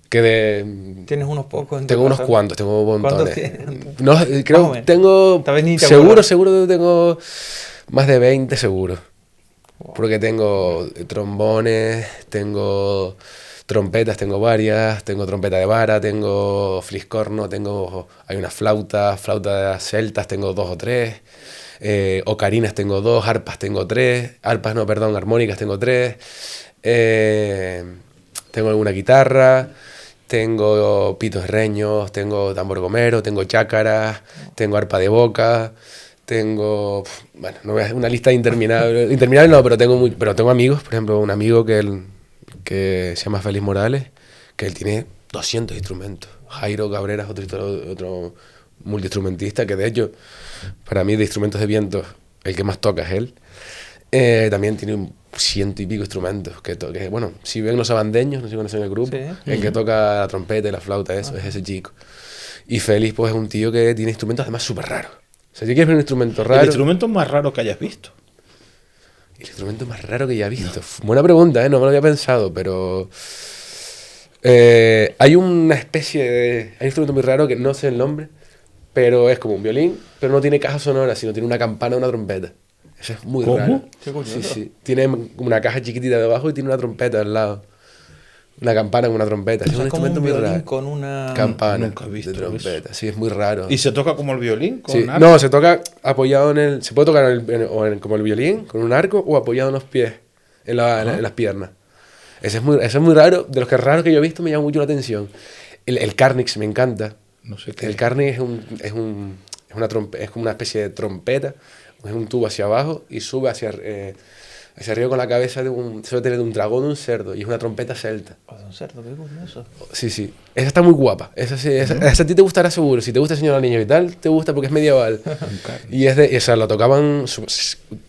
Tienes unos pocos en tu Tengo unos casa? cuantos, tengo montones. ¿Cuántos tienes? No, Más o creo menos. tengo Tal vez ni te seguro acuerdas. tengo más de 20 seguro. Porque tengo trombones, tengo trompetas, tengo varias, tengo trompeta de vara, tengo fliscorno, hay una flauta celtas, tengo 2 o 3. ocarinas tengo 2, arpas tengo 3, armónicas tengo 3, tengo alguna guitarra, tengo pitos reños, tengo tambor gomero, tengo chácaras, tengo arpa de boca, tengo, bueno, no voy a, una lista interminable, interminable no, pero tengo amigos, por ejemplo, un amigo que se llama Félix Morales, que él tiene 200 instrumentos. Jairo Cabrera es otro multiinstrumentista, que de hecho, para mí de instrumentos de viento, el que más toca es él. También tiene 100 y pico instrumentos, que bueno, si ven los abandeños, no sé si conocen el grupo, Sí. el que toca la trompeta y la flauta, eso, es ese chico. Y Félix, pues, es un tío que tiene instrumentos además súper raros. O sea, si quieres ver un instrumento raro... El instrumento más raro que hayas visto. El instrumento más raro que ya he visto. Buena pregunta, no me lo había pensado, pero... hay una especie de... Hay un instrumento muy raro que no sé el nombre, pero es como un violín, pero no tiene caja sonora, sino tiene una campana o una trompeta. Eso es muy ¿Cómo? raro. Qué curioso. Sí, sí. Tiene una caja chiquitita debajo y tiene una trompeta al lado. Una campana con una trompeta. O Es sea, un es como instrumento un muy violín raro. con una... Campana Nunca he visto de trompeta. Sí, es muy raro. ¿Y se toca como el violín? Con Sí, arco? no, se toca apoyado en el... Se puede tocar como el violín, con un arco, o apoyado en los pies, en las piernas. Ese es muy raro. De los que raros que yo he visto me llama mucho la atención. El Carnix me encanta. No sé qué. El Carnix es como una especie de trompeta. Es un tubo hacia abajo y sube hacia arriba con la cabeza suele tener de un dragón o un cerdo. Y es una trompeta celta. Oh, un cerdo, qué curioso. Sí, sí. Esa está muy guapa. Esa a ti te gustará seguro. Si te gusta el Señor Anillos y tal, te gusta porque es medieval. Y o sea, lo tocaban...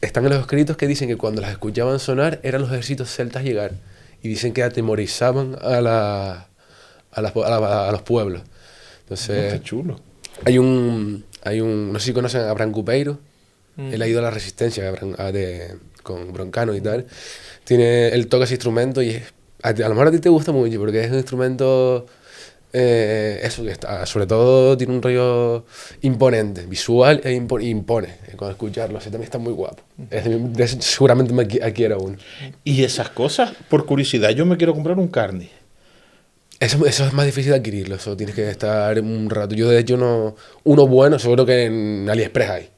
Están en los escritos que dicen que cuando las escuchaban sonar eran los ejércitos celtas llegar. Y dicen que atemorizaban a los pueblos. Entonces, Qué chulo. hay un... No sé si conocen a Abraham Cupeiro. Él ha ido a la Resistencia con Broncano y tal. Él toca ese instrumento y a lo mejor a ti te gusta mucho porque es un instrumento... eso que está, sobre todo tiene un rollo imponente, visual e impone cuando escucharlo. Ese también está muy guapo. Seguramente me adquiera uno. Y esas cosas, por curiosidad, yo me quiero comprar un carne. Eso es más difícil de adquirirlo, eso tienes que estar un rato. Yo de hecho no... Uno bueno, seguro que en AliExpress hay.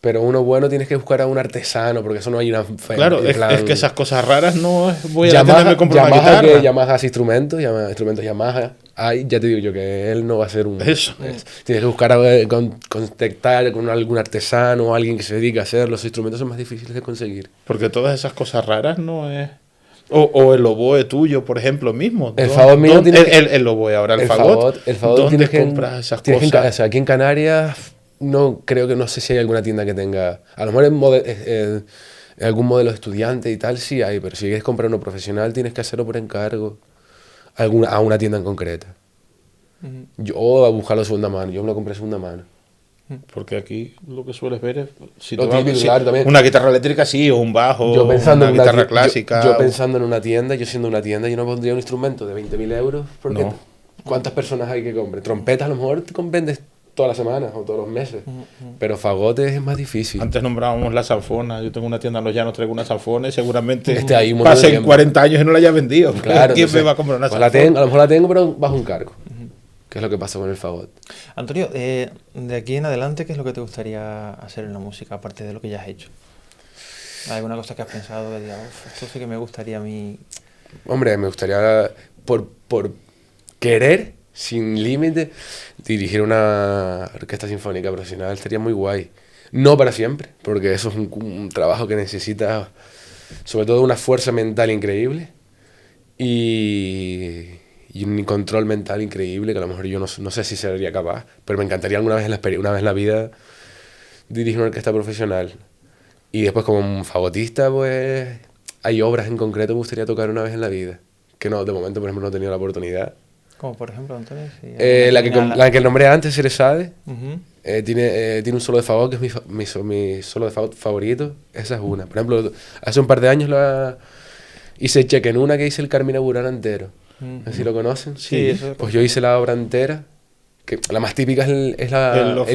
Pero uno bueno tienes que buscar a un artesano, porque eso no hay una... Claro, es que esas cosas raras no voy a Yamaha, tenerme que comprar una Yamaha, guitarra. Yamaha hace instrumentos Yamaha. Hay, ya te digo yo que él no va a ser un... Eso. Tienes que buscar, contactar con algún artesano o alguien que se dedique a hacerlo. Los instrumentos son más difíciles de conseguir. Porque todas esas cosas raras no es... O el oboe tuyo, por ejemplo, mismo. El fagot mío tiene que... El oboe ahora, el fagot. El fagot ¿Dónde tienes que... compras esas tienes que cosas? o sea, aquí en Canarias no sé si hay alguna tienda que tenga... A lo mejor en algún modelo de estudiante y tal sí hay, pero si quieres comprar uno profesional tienes que hacerlo por encargo a una tienda en concreta. O a buscarlo de segunda mano. Yo me lo compré de segunda mano. Porque aquí lo que sueles ver es... Si Lo te vas- típico, si- claro, también. una guitarra eléctrica sí, o un bajo, Yo pensando una en una guitarra ti- clásica. Yo pensando en una tienda, yo siendo una tienda, yo no pondría un instrumento de 20.000 euros. Porque No. ¿cuántas personas hay que compren? Trompetas a lo mejor te vendes todas las semanas o todos los meses. Pero fagotes es más difícil. Antes nombrábamos la sanfona. Yo tengo una tienda en Los Llanos, traigo una sanfona y seguramente Ahí un montón de pasen tiempo. 40 años y no la haya vendido. Claro, ¿Quién entonces, me va a comprar una pues sanfona? a lo mejor la tengo, pero bajo un cargo. Que es lo que pasa con el fagot. Antonio, de aquí en adelante, ¿qué es lo que te gustaría hacer en la música, aparte de lo que ya has hecho? ¿Hay alguna cosa que has pensado que digas, "Uf, esto sí que me gustaría a mí"? Hombre, me gustaría, por querer, sin límite, dirigir una orquesta sinfónica profesional. Sería muy guay. No para siempre, porque eso es un trabajo que necesita, sobre todo, una fuerza mental increíble y un control mental increíble, que a lo mejor yo no sé si sería capaz, pero me encantaría alguna vez una vez en la vida dirigir una orquesta profesional. Y después, como un fagotista, pues hay obras en concreto que me gustaría tocar una vez en la vida, que no, de momento, por ejemplo, no he tenido la oportunidad. Como por ejemplo, Antonio. Si La que nombré antes, Ceresade, Ujú. tiene un solo de fagot que es mi solo de fagot favorito. Esa es una. Por ejemplo, hace un par de años hice cheque en una que hice el Carmina Burana entero. No sé si lo conocen. Sí, eso Pues yo hice la obra entera, que la más típica el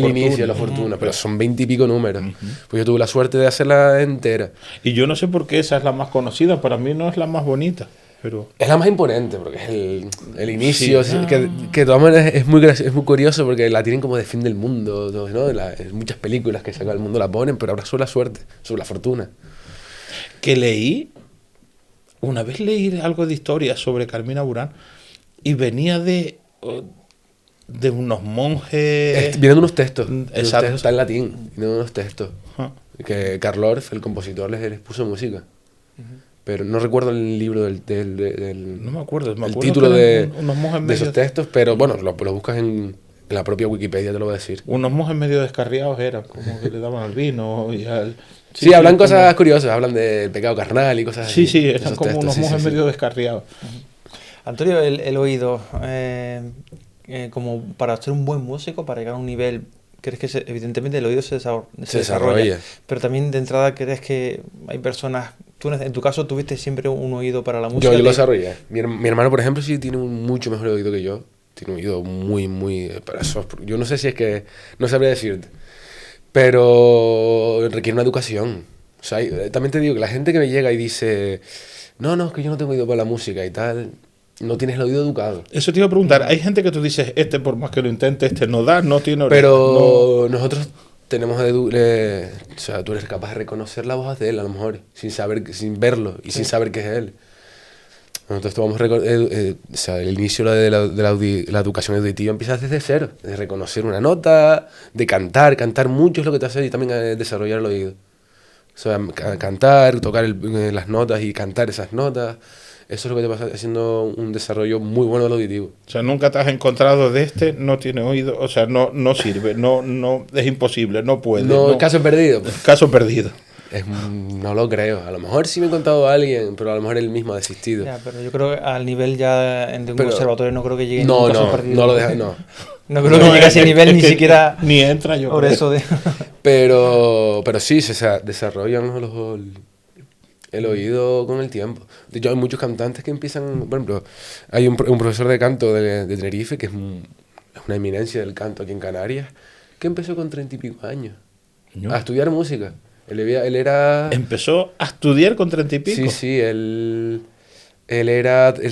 inicio, la fortuna, pero son 20 y pico números. Pues yo tuve la suerte de hacerla entera. Y yo no sé por qué esa es la más conocida. Para mí no es la más bonita. pero... Es la más imponente, porque es el inicio, Sí. que de todas maneras es muy, es muy curioso porque la tienen como de fin del mundo, ¿no? En muchas películas que se acaba el mundo la ponen, pero ahora sobre la suerte, sobre la fortuna. Que una vez leí algo de historia sobre Carmina Burana y venía de unos monjes... Vienen unos textos, Exacto. está en latín, vienen unos textos, Ajá. que Karl Orff, el compositor, les puso música. Pero no recuerdo el libro No me acuerdo, el acuerdo título que eran de unos monjes de medio, esos textos, pero bueno, lo buscas en la propia Wikipedia, te lo voy a decir. unos monjes medio descarriados eran, como que le daban al vino y al... Sí, hablan como- cosas curiosas, hablan del pecado carnal y cosas Sí, así. sí, eran esos como textos, unos sí, monjes sí, sí. medio descarriados. Antonio, el oído, como para ser un buen músico, para llegar a un nivel, ¿crees que evidentemente el oído se desarrolla? Pero también de entrada, ¿crees que hay personas, tú en tu caso tuviste siempre un oído para la música? Yo lo desarrollé. Mi hermano, por ejemplo, sí tiene un mucho mejor oído que yo. Tiene un oído muy, muy... Para eso, yo no sé si es que... No sabría decirte. Pero requiere una educación. O sea, también te digo que la gente que me llega y dice... No, es que yo no tengo oído para la música y tal... No tienes el oído educado. Eso te iba a preguntar, hay gente que tú dices, por más que lo intente, no da, no tiene orejas, Pero nosotros tenemos... o sea, tú eres capaz de reconocer la voz de él, a lo mejor, sin verlo y sin saber que es él. Nosotros tomamos o sea, el inicio de la educación auditiva empieza desde cero, de reconocer una nota, de cantar mucho es lo que te hace y también desarrollar el oído. O sea, cantar, tocar las notas y cantar esas notas, eso es lo que te pasa haciendo un desarrollo muy bueno del auditivo. O sea, nunca te has encontrado no tiene oído, o sea, no sirve, no, es imposible, no puede. No, caso perdido. Pues. Caso perdido. No lo creo. A lo mejor sí me he contado a alguien, pero a lo mejor él mismo ha desistido. Ya, pero yo creo que al nivel ya de un Pero- conservatorio no creo que llegue No, nunca a no, su partido. no lo deja, no. No creo que llegue a ese nivel es ni que siquiera Ni entra yo. por creo. eso de... Pero sí, se desarrollan el oído con el tiempo. De hecho, hay muchos cantantes que empiezan, por ejemplo, hay un profesor de canto de Tenerife, que es una eminencia del canto aquí en Canarias, que empezó con 30 y pico años No. a estudiar música. Él era... Empezó a estudiar con 30 y pico. Sí, él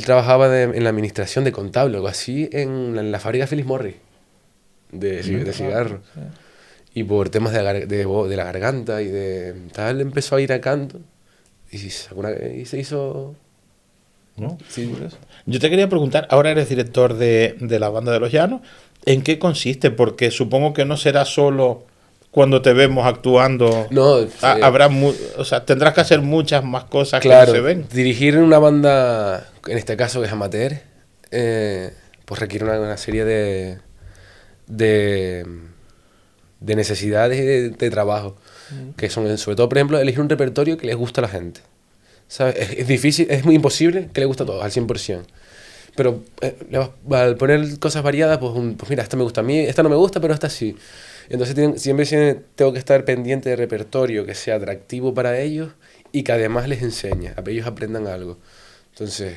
trabajaba en la administración de contable, algo así, en la fábrica Philip Morris, de cigarros. Sí. Y por temas de la garganta y de tal, empezó a ir a canto y se hizo... ¿No? Sí, Yo te quería preguntar, ahora eres director de la banda de Los Llanos, ¿en qué consiste? Porque supongo que no será solo cuando te vemos actuando. no, O sea, tendrás que hacer muchas más cosas claro, que no se ven. dirigir una banda, en este caso que es amateur, pues requiere una serie de necesidades y de trabajo, que son, sobre todo, por ejemplo, elegir un repertorio que les gusta a la gente. ¿Sabes? Es difícil, es muy imposible que le guste a todos, al 100%. Pero al poner cosas variadas, pues mira, esta me gusta a mí, esta no me gusta, pero esta sí. Entonces siempre tengo que estar pendiente de repertorio que sea atractivo para ellos y que además les enseñe, a que ellos aprendan algo. Entonces,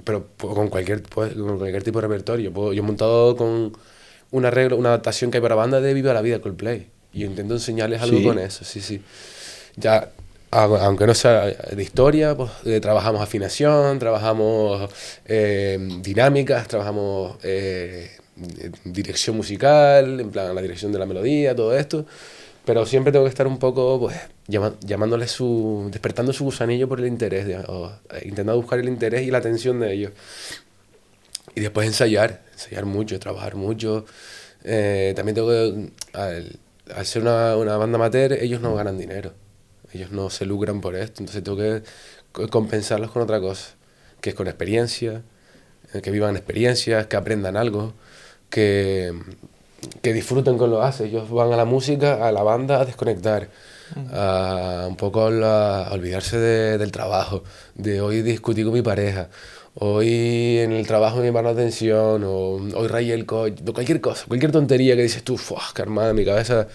pero con cualquier tipo de repertorio. Yo he montado con una adaptación que hay para banda de Viva la Vida Coldplay. Y yo intento enseñarles algo Sí. con eso, sí. Ya, aunque no sea de historia, pues trabajamos afinación, trabajamos dinámicas, trabajamos dirección musical, en plan la dirección de la melodía, todo esto. Pero siempre tengo que estar un poco, pues, llamándoles despertando su gusanillo por el interés, intentando buscar el interés y la atención de ellos. Y después ensayar mucho, trabajar mucho. También tengo que, al ser una banda amateur, ellos no ganan dinero. Ellos no se lucran por esto, entonces tengo que compensarlos con otra cosa, que es con experiencia, que vivan experiencias, que aprendan algo, que disfruten con lo que hacen. Ellos van a la música, a la banda, a desconectar, un poco a olvidarse del trabajo, de hoy discutí con mi pareja, hoy en el trabajo me llaman la atención, o hoy rayé el coche, cualquier cosa, cualquier tontería que dices tú, que armada mi cabeza.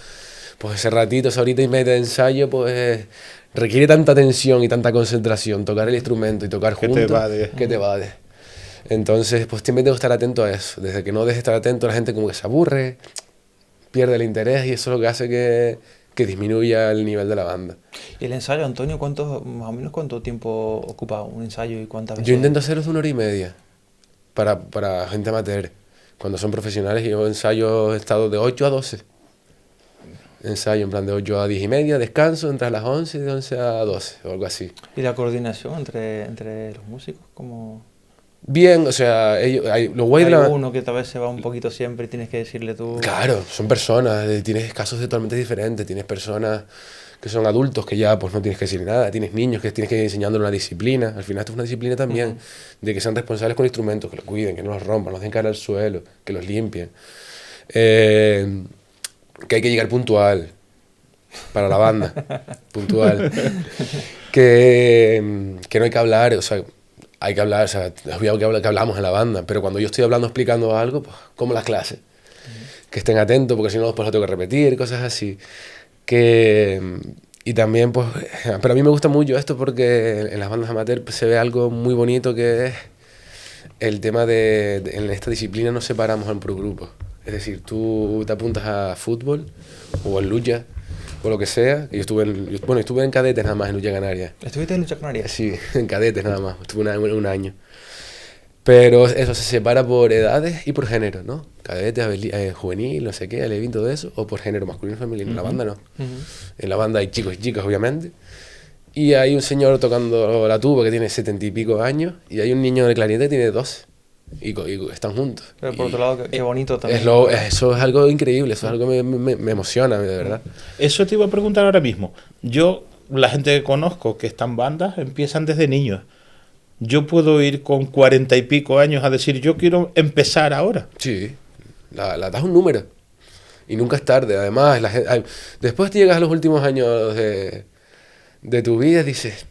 Pues ese ratito, esa horita y media de ensayo, pues requiere tanta atención y tanta concentración, tocar el instrumento y tocar juntos, que te evade. Entonces, pues siempre tengo que estar atento a eso. Desde que no dejes de estar atento, la gente como que se aburre, pierde el interés y eso es lo que hace que que disminuya el nivel de la banda. ¿Y el ensayo, Antonio, más o menos cuánto tiempo ocupa un ensayo y cuántas veces? Yo intento hacerlos de 1 hora y media para gente amateur. Cuando son profesionales, yo ensayo he estado de 8 a 12. Ensayo en plan de 8 a 10 y media, descanso, entras a las 11 y de 11 a 12 o algo así. ¿Y la coordinación entre los músicos? ¿Cómo? Bien, o sea, los guays Hay de la... uno que tal vez se va un poquito siempre y tienes que decirle tú... Claro, son personas, tienes casos totalmente diferentes, tienes personas que son adultos que ya pues no tienes que decir nada, tienes niños que tienes que ir enseñándole una disciplina, al final esto es una disciplina también, de que sean responsables con instrumentos, que los cuiden, que no los rompan, no dejen caer al suelo, que los limpien, que hay que llegar puntual para la banda, puntual, que no hay que hablar, o sea, hay que hablar, o sea, es obvio que hablamos en la banda, pero cuando yo estoy hablando, explicando algo, pues como las clases, que estén atentos, porque si no después lo tengo que repetir, cosas así. Y también, pues, pero a mí me gusta mucho esto porque en las bandas amateur pues, se ve algo muy bonito que es el tema en esta disciplina nos separamos en por grupos. Es decir, tú te apuntas a fútbol o en lucha o lo que sea. Yo estuve en cadetes nada más en lucha canaria. ¿Estuviste en lucha canaria? Sí, en cadetes nada más. Estuve un año. Pero eso se separa por edades y por género, ¿no? Cadete, juvenil, no sé qué, alevín, todo eso, o por género masculino y femenino. En la banda no. En la banda hay chicos y chicas, obviamente. Y hay un señor tocando la tuba que tiene 70 y pico años, y hay un niño de clarinete que tiene 12. Y están juntos. Pero por otro lado, qué bonito también. Eso es algo increíble, eso es algo que me emociona, de verdad. Eso te iba a preguntar ahora mismo. La gente que conozco que está en bandas, empiezan desde niños. Yo puedo ir con 40 y pico años a decir, yo quiero empezar ahora. Sí, la das un número. Y nunca es tarde. Además, después te llegas a los últimos años de tu vida y dices,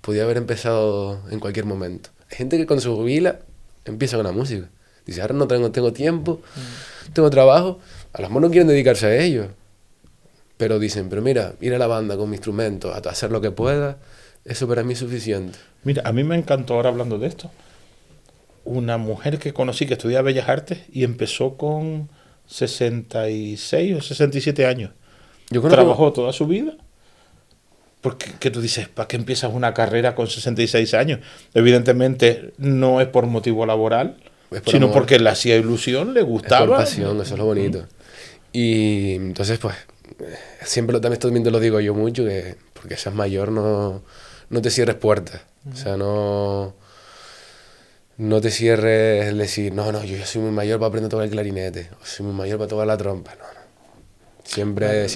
podía haber empezado en cualquier momento. Hay gente que con su jubila empieza con la música. Dice, ahora no tengo tiempo, tengo trabajo. A lo mejor no quieren dedicarse a ello. Pero dicen, pero mira, ir a la banda con mi instrumento, a hacer lo que pueda, eso para mí es suficiente. Mira, a mí me encantó ahora hablando de esto. Una mujer que conocí que estudia Bellas Artes y empezó con 66 o 67 años. Trabajó toda su vida. Porque que tú dices, ¿para qué empiezas una carrera con 66 años? Evidentemente no es por motivo laboral, sino amor, porque le hacía ilusión, le gustaba. Es por pasión, eso es lo bonito. Y entonces, pues, siempre también te lo digo yo mucho, que porque seas mayor no te cierres puertas. O sea, no te cierres el decir, no, yo ya soy muy mayor para aprender a tocar el clarinete, o soy muy mayor para tocar la trompa. No. Siempre,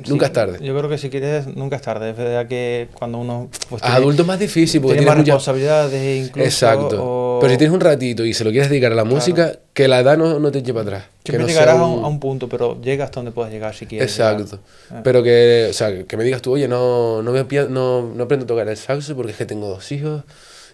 nunca es tarde. Yo creo que si quieres, nunca es tarde. Es verdad que cuando uno... Pues, a adultos es más difícil porque tiene más responsabilidades incluso. Exacto. Pero si tienes un ratito y se lo quieres dedicar a la música, que la edad no te eche para atrás. Siempre llegarás a un punto, pero llegas hasta donde puedas llegar si quieres. Exacto. Pero que me digas tú, oye, no aprendo a tocar el saxo porque es que tengo 2 hijos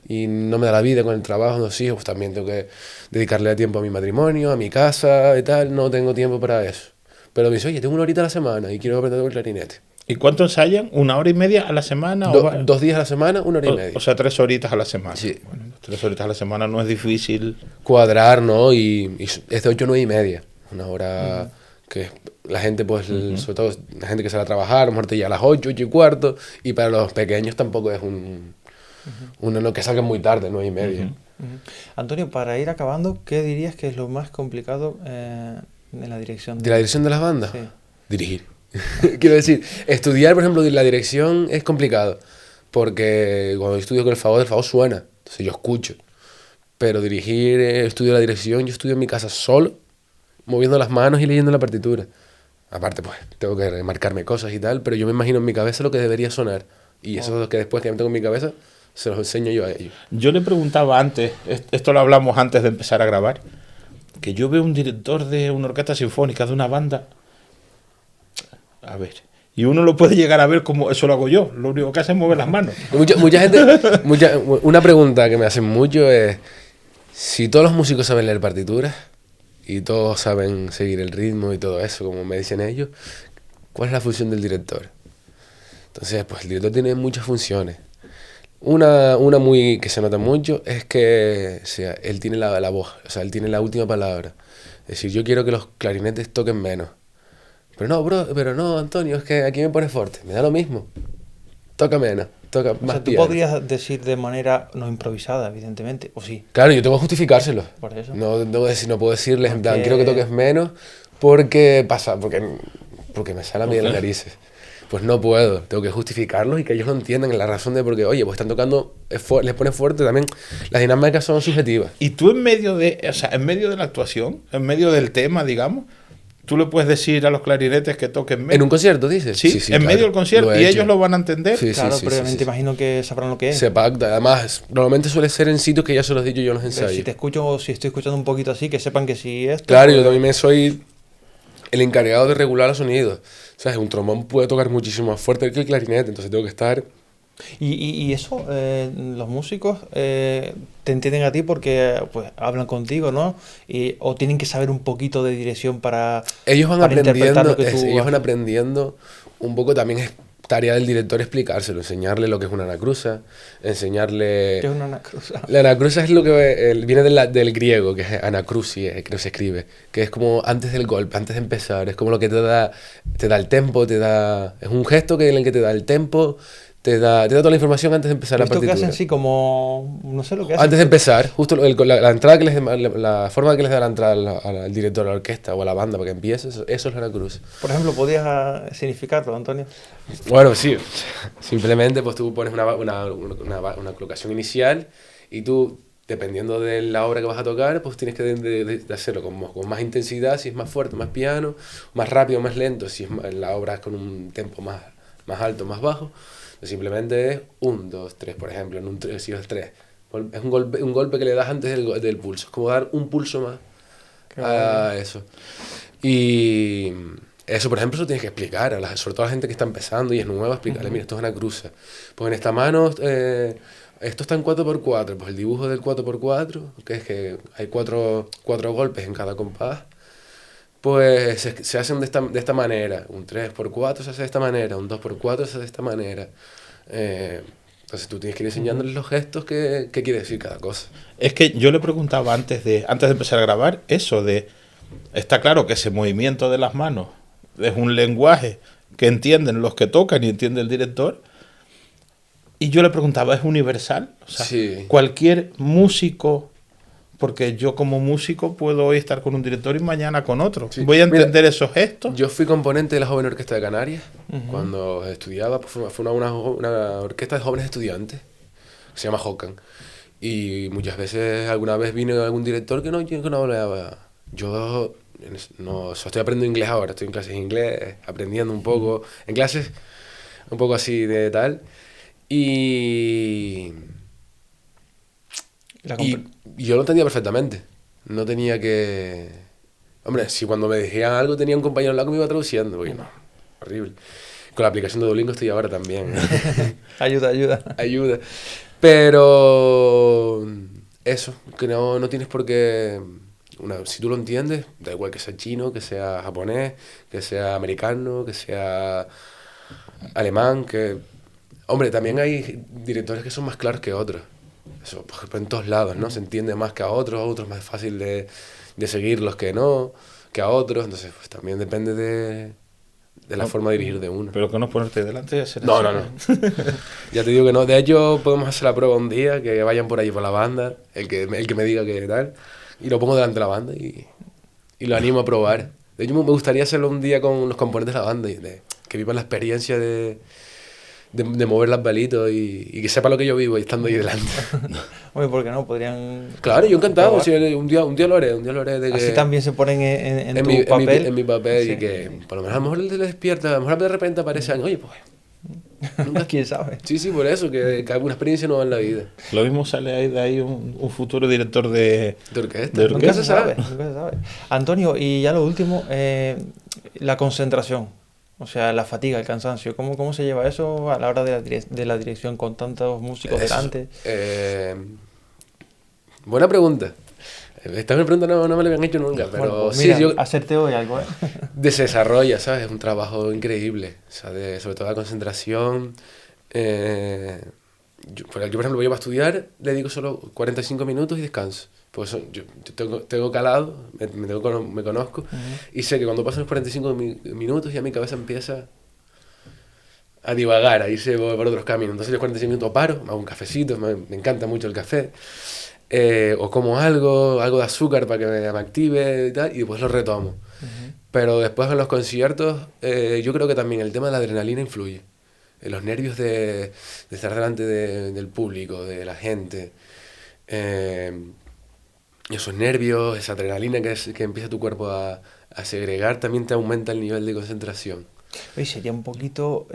y no me da la vida con el trabajo, 2 hijos, pues también tengo que dedicarle tiempo a mi matrimonio, a mi casa y tal, no tengo tiempo para eso. Pero me dice, oye, tengo 1 horita a la semana y quiero aprender a tocar el clarinete. ¿Y cuánto ensayan? ¿1 hora y media a la semana? 2 días a la semana, 1 hora y media. O sea, 3 horitas a la semana. Sí. Bueno, 3 horitas a la semana no es difícil. Cuadrar, ¿no? Y es de 8 a 9 y media. Una hora que la gente, pues, sobre todo la gente que sale a trabajar, a lo mejor te llega a las 8, 8 y cuarto. Y para los pequeños tampoco es no que salgan muy tarde, 9 y media. Antonio, para ir acabando, ¿qué dirías que es lo más complicado en la dirección? ¿De la dirección de las bandas? Sí. Dirigir. Quiero decir, estudiar, por ejemplo, la dirección es complicado. Porque cuando yo estudio con el fagot suena. Entonces yo escucho. Pero dirigir, estudio la dirección, yo estudio en mi casa solo, moviendo las manos y leyendo la partitura. Aparte, pues, tengo que marcarme cosas y tal, pero yo me imagino en mi cabeza lo que debería sonar. Y eso es lo que después que me tengo en mi cabeza, se los enseño yo a ellos. Yo le preguntaba antes, esto lo hablamos antes de empezar a grabar, que yo veo un director de una orquesta sinfónica, de una banda, a ver, y uno lo puede llegar a ver como eso lo hago yo, lo único que hace es mover las manos. Mucha gente, una pregunta que me hacen mucho es, si todos los músicos saben leer partituras y todos saben seguir el ritmo y todo eso, como me dicen ellos, ¿cuál es la función del director? Entonces, pues el director tiene muchas funciones. Una muy que se nota mucho es que él tiene la voz, o sea, él tiene la última palabra. Es decir, yo quiero que los clarinetes toquen menos, Pero no, bro, pero no, Antonio, es que aquí me pones fuerte. Me da lo mismo. Toca menos, toca O más sea, tú piano. podrías decir de manera no improvisada, evidentemente, o sí, Claro, yo tengo que justificárselo. por eso. No puedo decirles en plan, quiero que Porque toques menos porque me sale a mí de las narices. Pues no puedo, tengo que justificarlos y que ellos no entiendan la razón de por qué, oye, pues están tocando, les pone fuerte también. Las dinámicas son subjetivas. Y tú en medio de, o sea, en medio de la actuación, en medio del tema, digamos, tú le puedes decir a los clarinetes que toquen menos. ¿En un concierto, dices? Sí, en medio del concierto, he y hecho. ellos lo van a entender. Sí, claro, sí, previamente sí. imagino que sabrán lo que es. Se pacta, además, normalmente suele ser en sitios que ya se los he dicho yo en los ensayos. Si te escucho, si estoy escuchando un poquito así, que sepan que si esto... Claro, yo pues, también soy el encargado de regular los sonidos. O sea, un trombón puede tocar muchísimo más fuerte que el clarinete, entonces tengo que estar... Y eso, los músicos te entienden a ti porque pues hablan contigo, ¿no? O tienen que saber un poquito de dirección para interpretar lo que tú ellos van haces. aprendiendo un poco, también es tarea del director explicárselo, enseñarle lo que es una anacruza, enseñarle... ¿Qué es una anacruza? La anacruza es lo que viene del griego, que es anacrusi, que se escribe, que es como antes del golpe, antes de empezar, es como lo que te da el tempo, es un gesto en el que te da el tempo, te da toda la información antes de empezar He la visto que partitura. hacen así como... No sé lo que hacen. Antes de empezar, justo la entrada que la forma que les da la entrada al director, a la orquesta o a la banda para que empiece, eso es la anacruza. Por ejemplo, ¿podrías significarlo, Antonio? Bueno, sí, simplemente pues tú pones una colocación inicial y tú, dependiendo de la obra que vas a tocar, pues tienes que de hacerlo con más intensidad, si es más fuerte, más piano, más rápido, más lento, si la obra es con un tempo más alto, más bajo. Simplemente es 1, 2, 3, por ejemplo, en un 3, si es 3. Es un golpe que le das antes del pulso, es como dar un pulso más a eso. Y... Eso, por ejemplo, eso tienes que explicar, sobre todo a la gente que está empezando y es nueva, explicarle, mira, esto es una cruza. Pues en esta mano, esto está en 4x4, pues el dibujo del 4x4, que es que hay cuatro golpes en cada compás, pues se hacen de esta manera. Un 3x4 se hace de esta manera, un 2x4 se hace de esta manera. Entonces tú tienes que ir enseñándoles los gestos que quiere decir cada cosa. Es que yo le preguntaba antes de empezar a grabar eso de... Está claro que ese movimiento de las manos es un lenguaje que entienden los que tocan y entiende el director. Y yo le preguntaba, ¿es universal? O sea, Sí. cualquier músico, porque yo como músico puedo hoy estar con un director y mañana con otro. Sí. Voy a Mira, entender esos gestos. Yo fui componente de la Joven Orquesta de Canarias. Cuando estudiaba, pues fue una orquesta de jóvenes estudiantes, que se llama Hokan. Y muchas veces, alguna vez vino algún director que no hablaba. Yo no, estoy aprendiendo inglés ahora, estoy en clases de inglés, aprendiendo un poco, en clases un poco así de tal. Y yo lo entendía perfectamente. No tenía que... Hombre, si cuando me decían algo tenía un compañero al lado que me iba traduciendo, porque no, horrible. Con la aplicación de Duolingo estoy ahora también. Ayuda. Ayuda. Pero eso, que no tienes por qué... si tú lo entiendes, da igual que sea chino, que sea japonés, que sea americano, que sea alemán, que... Hombre, también hay directores que son más claros que otros. Eso, por ejemplo, en todos lados, ¿no? Se entiende más que a otros más fácil de seguirlos que no, que a otros. Entonces, pues también depende de la forma de dirigir de uno. Pero que no ponerte delante y hacer No, así. no. Ya te digo que no. De hecho, podemos hacer la prueba un día, que vayan por ahí por la banda, el que me diga que tal, y lo pongo delante de la banda y lo animo a probar. De hecho, me gustaría hacerlo un día con los componentes de la banda, que vivan la experiencia de mover las balitos y que sepa lo que yo vivo y estando ahí delante. Oye, ¿por qué no? Podrían... Claro, yo encantado. probar. Sí, un día lo haré. De que Así también se ponen en tu mi papel. en mi papel Sí. y que por lo menos a lo mejor le despierta, a lo mejor de repente aparecen, oye, pues... ¿Quién sabe? Sí, por eso, que alguna experiencia nueva en la vida. Lo mismo sale ahí de ahí un futuro director de... De orquesta. De Nunca orquesta. se sabe, nunca se sabe. Antonio, y ya lo último, la concentración, o sea, la fatiga, el cansancio, ¿cómo se lleva eso a la hora de la dirección con tantos músicos Eso, delante? Buena pregunta. Esta pregunta no me la habían hecho nunca, pero Bueno, pues sí, mira, hacerte hoy algo, ¿eh? se desarrolla, ¿sabes? Es un trabajo increíble, o sea, sobre todo la concentración. Yo, por ejemplo, voy a estudiar, le dedico solo 45 minutos y descanso. Pues yo tengo calado, me conozco, y sé que cuando pasan los 45 minutos ya mi cabeza empieza a divagar, a irse por otros caminos. Entonces los 45 minutos paro, me hago un cafecito, me encanta mucho el café, o como algo de azúcar para que me active y tal, y después lo retomo. Pero después en los conciertos, yo creo que también el tema de la adrenalina influye. En los nervios de estar delante del público, de la gente. Esos nervios, esa adrenalina que empieza tu cuerpo a segregar, también te aumenta el nivel de concentración. Oye, sería un poquito...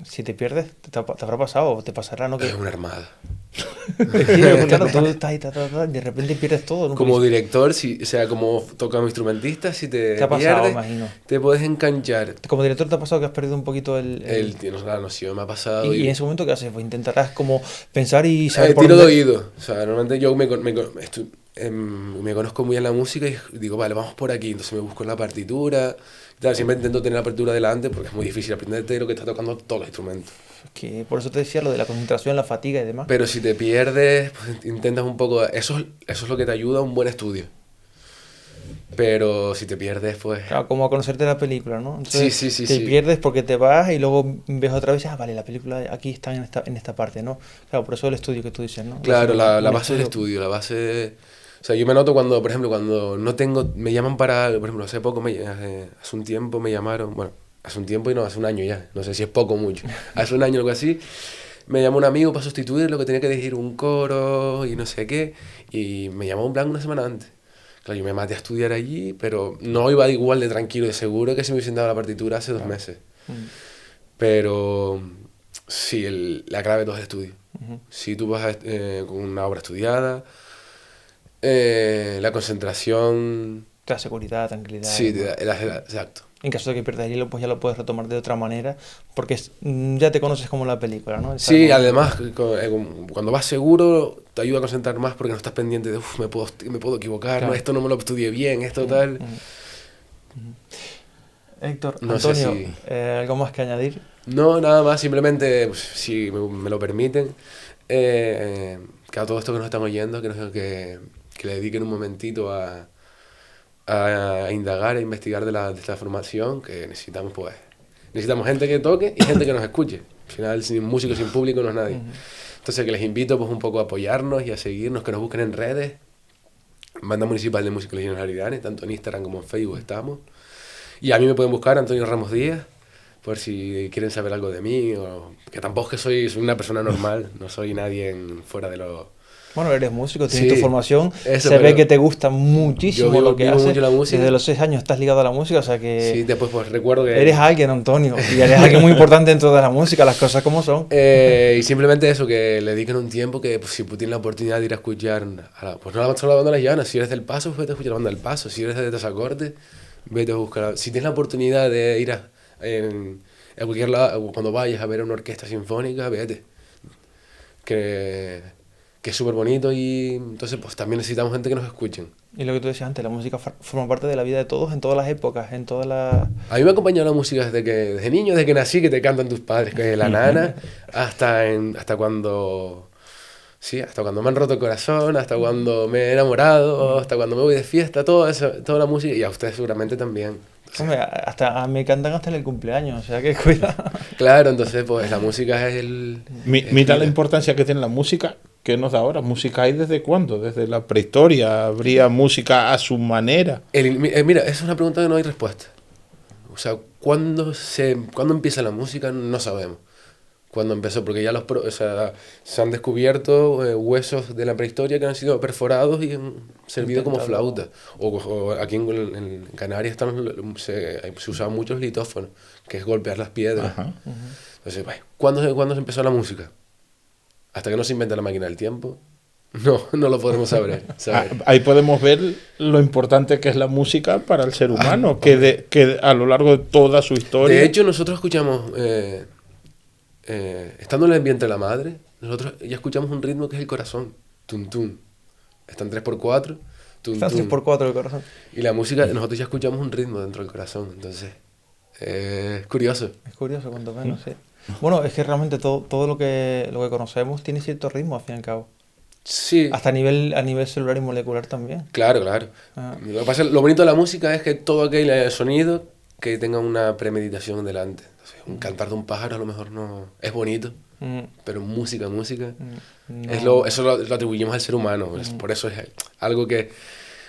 si te pierdes, te habrá pasado o te pasará, ¿no? Es una armada. Es que, claro, tú estás ahí, de repente pierdes todo. ¿No? Como director, o sea, como tocado instrumentista, si te ha pasado, pierdes, imagino. te puedes enganchar. Como director te ha pasado que has perdido un poquito Tienes la noción, me ha pasado. Y en ese momento, ¿qué haces? Pues intentarás como pensar y saber por tiro de dónde... oído. O sea, normalmente yo me conozco muy bien la música y digo, vale, vamos por aquí. Entonces me busco en la partitura. Siempre intento tener la partitura delante porque es muy difícil aprenderte lo que está tocando todos los instrumentos. Que por eso te decía lo de la concentración, la fatiga y demás. Pero si te pierdes, pues intentas un poco... Eso es lo que te ayuda a un buen estudio. Pero si te pierdes, pues... Claro, como a conocerte la película, ¿no? Entonces, sí. Te pierdes porque te vas y luego ves otra vez, vale, la película aquí está en esta parte, ¿no? Claro, por eso el estudio que tú dices, ¿no? Claro, la base del estudio, la base... O sea, yo me noto cuando, por ejemplo, cuando no tengo... Me llaman para... Por ejemplo, hace poco, hace un tiempo me llamaron... Bueno, hace un tiempo y no, hace un año ya. No sé si es poco o mucho. Hace un año o algo así. Me llamó un amigo para sustituir lo que tenía que dirigir un coro y no sé qué. Y me llamó en plan una semana antes. Claro, yo me maté a estudiar allí, pero no iba igual de tranquilo y seguro que si me hubiesen dado la partitura hace 2 meses. Pero sí, la clave de todo es estudio. Si tú vas con una obra estudiada, la concentración... Te da seguridad, tranquilidad. Sí, exacto. En caso de que pierdas el hilo, pues ya lo puedes retomar de otra manera, porque ya te conoces como la película, ¿no? Sí, además, cuando vas seguro, te ayuda a concentrar más porque no estás pendiente de, me puedo equivocar, claro. No, esto no me lo estudié bien, esto tal... Héctor, no Antonio, sé si... ¿algo más que añadir? No, nada más, simplemente, pues, si me lo permiten, que a todo esto que nos están oyendo, que le dediquen un momentito a indagar, a investigar de esta formación, que necesitamos gente que toque y gente que nos escuche. Al final, sin músico, sin público, no es nadie. Entonces, que les invito pues un poco a apoyarnos y a seguirnos, que nos busquen en redes. Banda Municipal de Música Legiones Aridanes, tanto en Instagram como en Facebook estamos. Y a mí me pueden buscar, Antonio Ramos Díaz, por si quieren saber algo de mí, o que tampoco es que soy una persona normal, no soy nadie fuera de lo... Bueno, eres músico, tienes tu formación, eso, se ve que te gusta muchísimo lo que haces. Mucho la música. Desde los 6 años estás ligado a la música, o sea que... Sí, después pues recuerdo que... Eres alguien, Antonio, y eres alguien muy importante dentro de la música, las cosas como son. Y simplemente eso, que le dediquen un tiempo, que pues, si tienes la oportunidad de ir a escuchar, pues no solo la banda Las Llanas, si eres del Paso, pues vete a escuchar la banda del Paso, si eres de Tazacorte, vete a buscar... Si tienes la oportunidad de ir a cualquier lado, cuando vayas a ver una orquesta sinfónica, vete. Que es súper bonito y entonces pues también necesitamos gente que nos escuchen. Y lo que tú decías antes, la música forma parte de la vida de todos en todas las épocas, en todas las... A mí me ha acompañado la música desde niño, desde que nací, que te cantan tus padres, que es la nana, hasta cuando... Sí, hasta cuando me han roto el corazón, hasta cuando me he enamorado, hasta cuando me voy de fiesta, toda la música, y a ustedes seguramente también. Hombre, me cantan hasta en el cumpleaños, o sea que cuidado. Claro, entonces pues la música es Mira la importancia que tiene la música, que nos da ahora. ¿Música hay desde cuándo? Desde la prehistoria. ¿Habría música a su manera? Mira, esa es una pregunta que no hay respuesta. O sea, ¿cuándo empieza la música? No sabemos. ¿Cuándo empezó? Porque ya se han descubierto huesos de la prehistoria que han sido perforados y han servido como flauta. O aquí en Canarias se usaban muchos litófonos, que es golpear las piedras. Entonces, ¿cuándo se empezó la música? Hasta que no se inventa la máquina del tiempo, no lo podremos saber. Ahí podemos ver lo importante que es la música para el ser humano, que a lo largo de toda su historia... De hecho, nosotros escuchamos... estando en el ambiente de la madre, nosotros ya escuchamos un ritmo que es el corazón. Tum, tum. Está en 3x4. Tum, Está en 3x4 el corazón. Y la música, nosotros ya escuchamos un ritmo dentro del corazón. Entonces, es curioso. Es curioso, cuanto menos, sí. Bueno, es que realmente todo lo que conocemos tiene cierto ritmo, al fin y al cabo. Sí, Hasta a nivel celular y molecular también. claro, claro. Ah. Lo que pasa, lo bonito de la música es que todo aquel sonido que tenga una premeditación delante. Entonces, un cantar de un pájaro a lo mejor no es bonito, Mm, pero música, no. eso lo atribuimos al ser humano. Por eso es algo que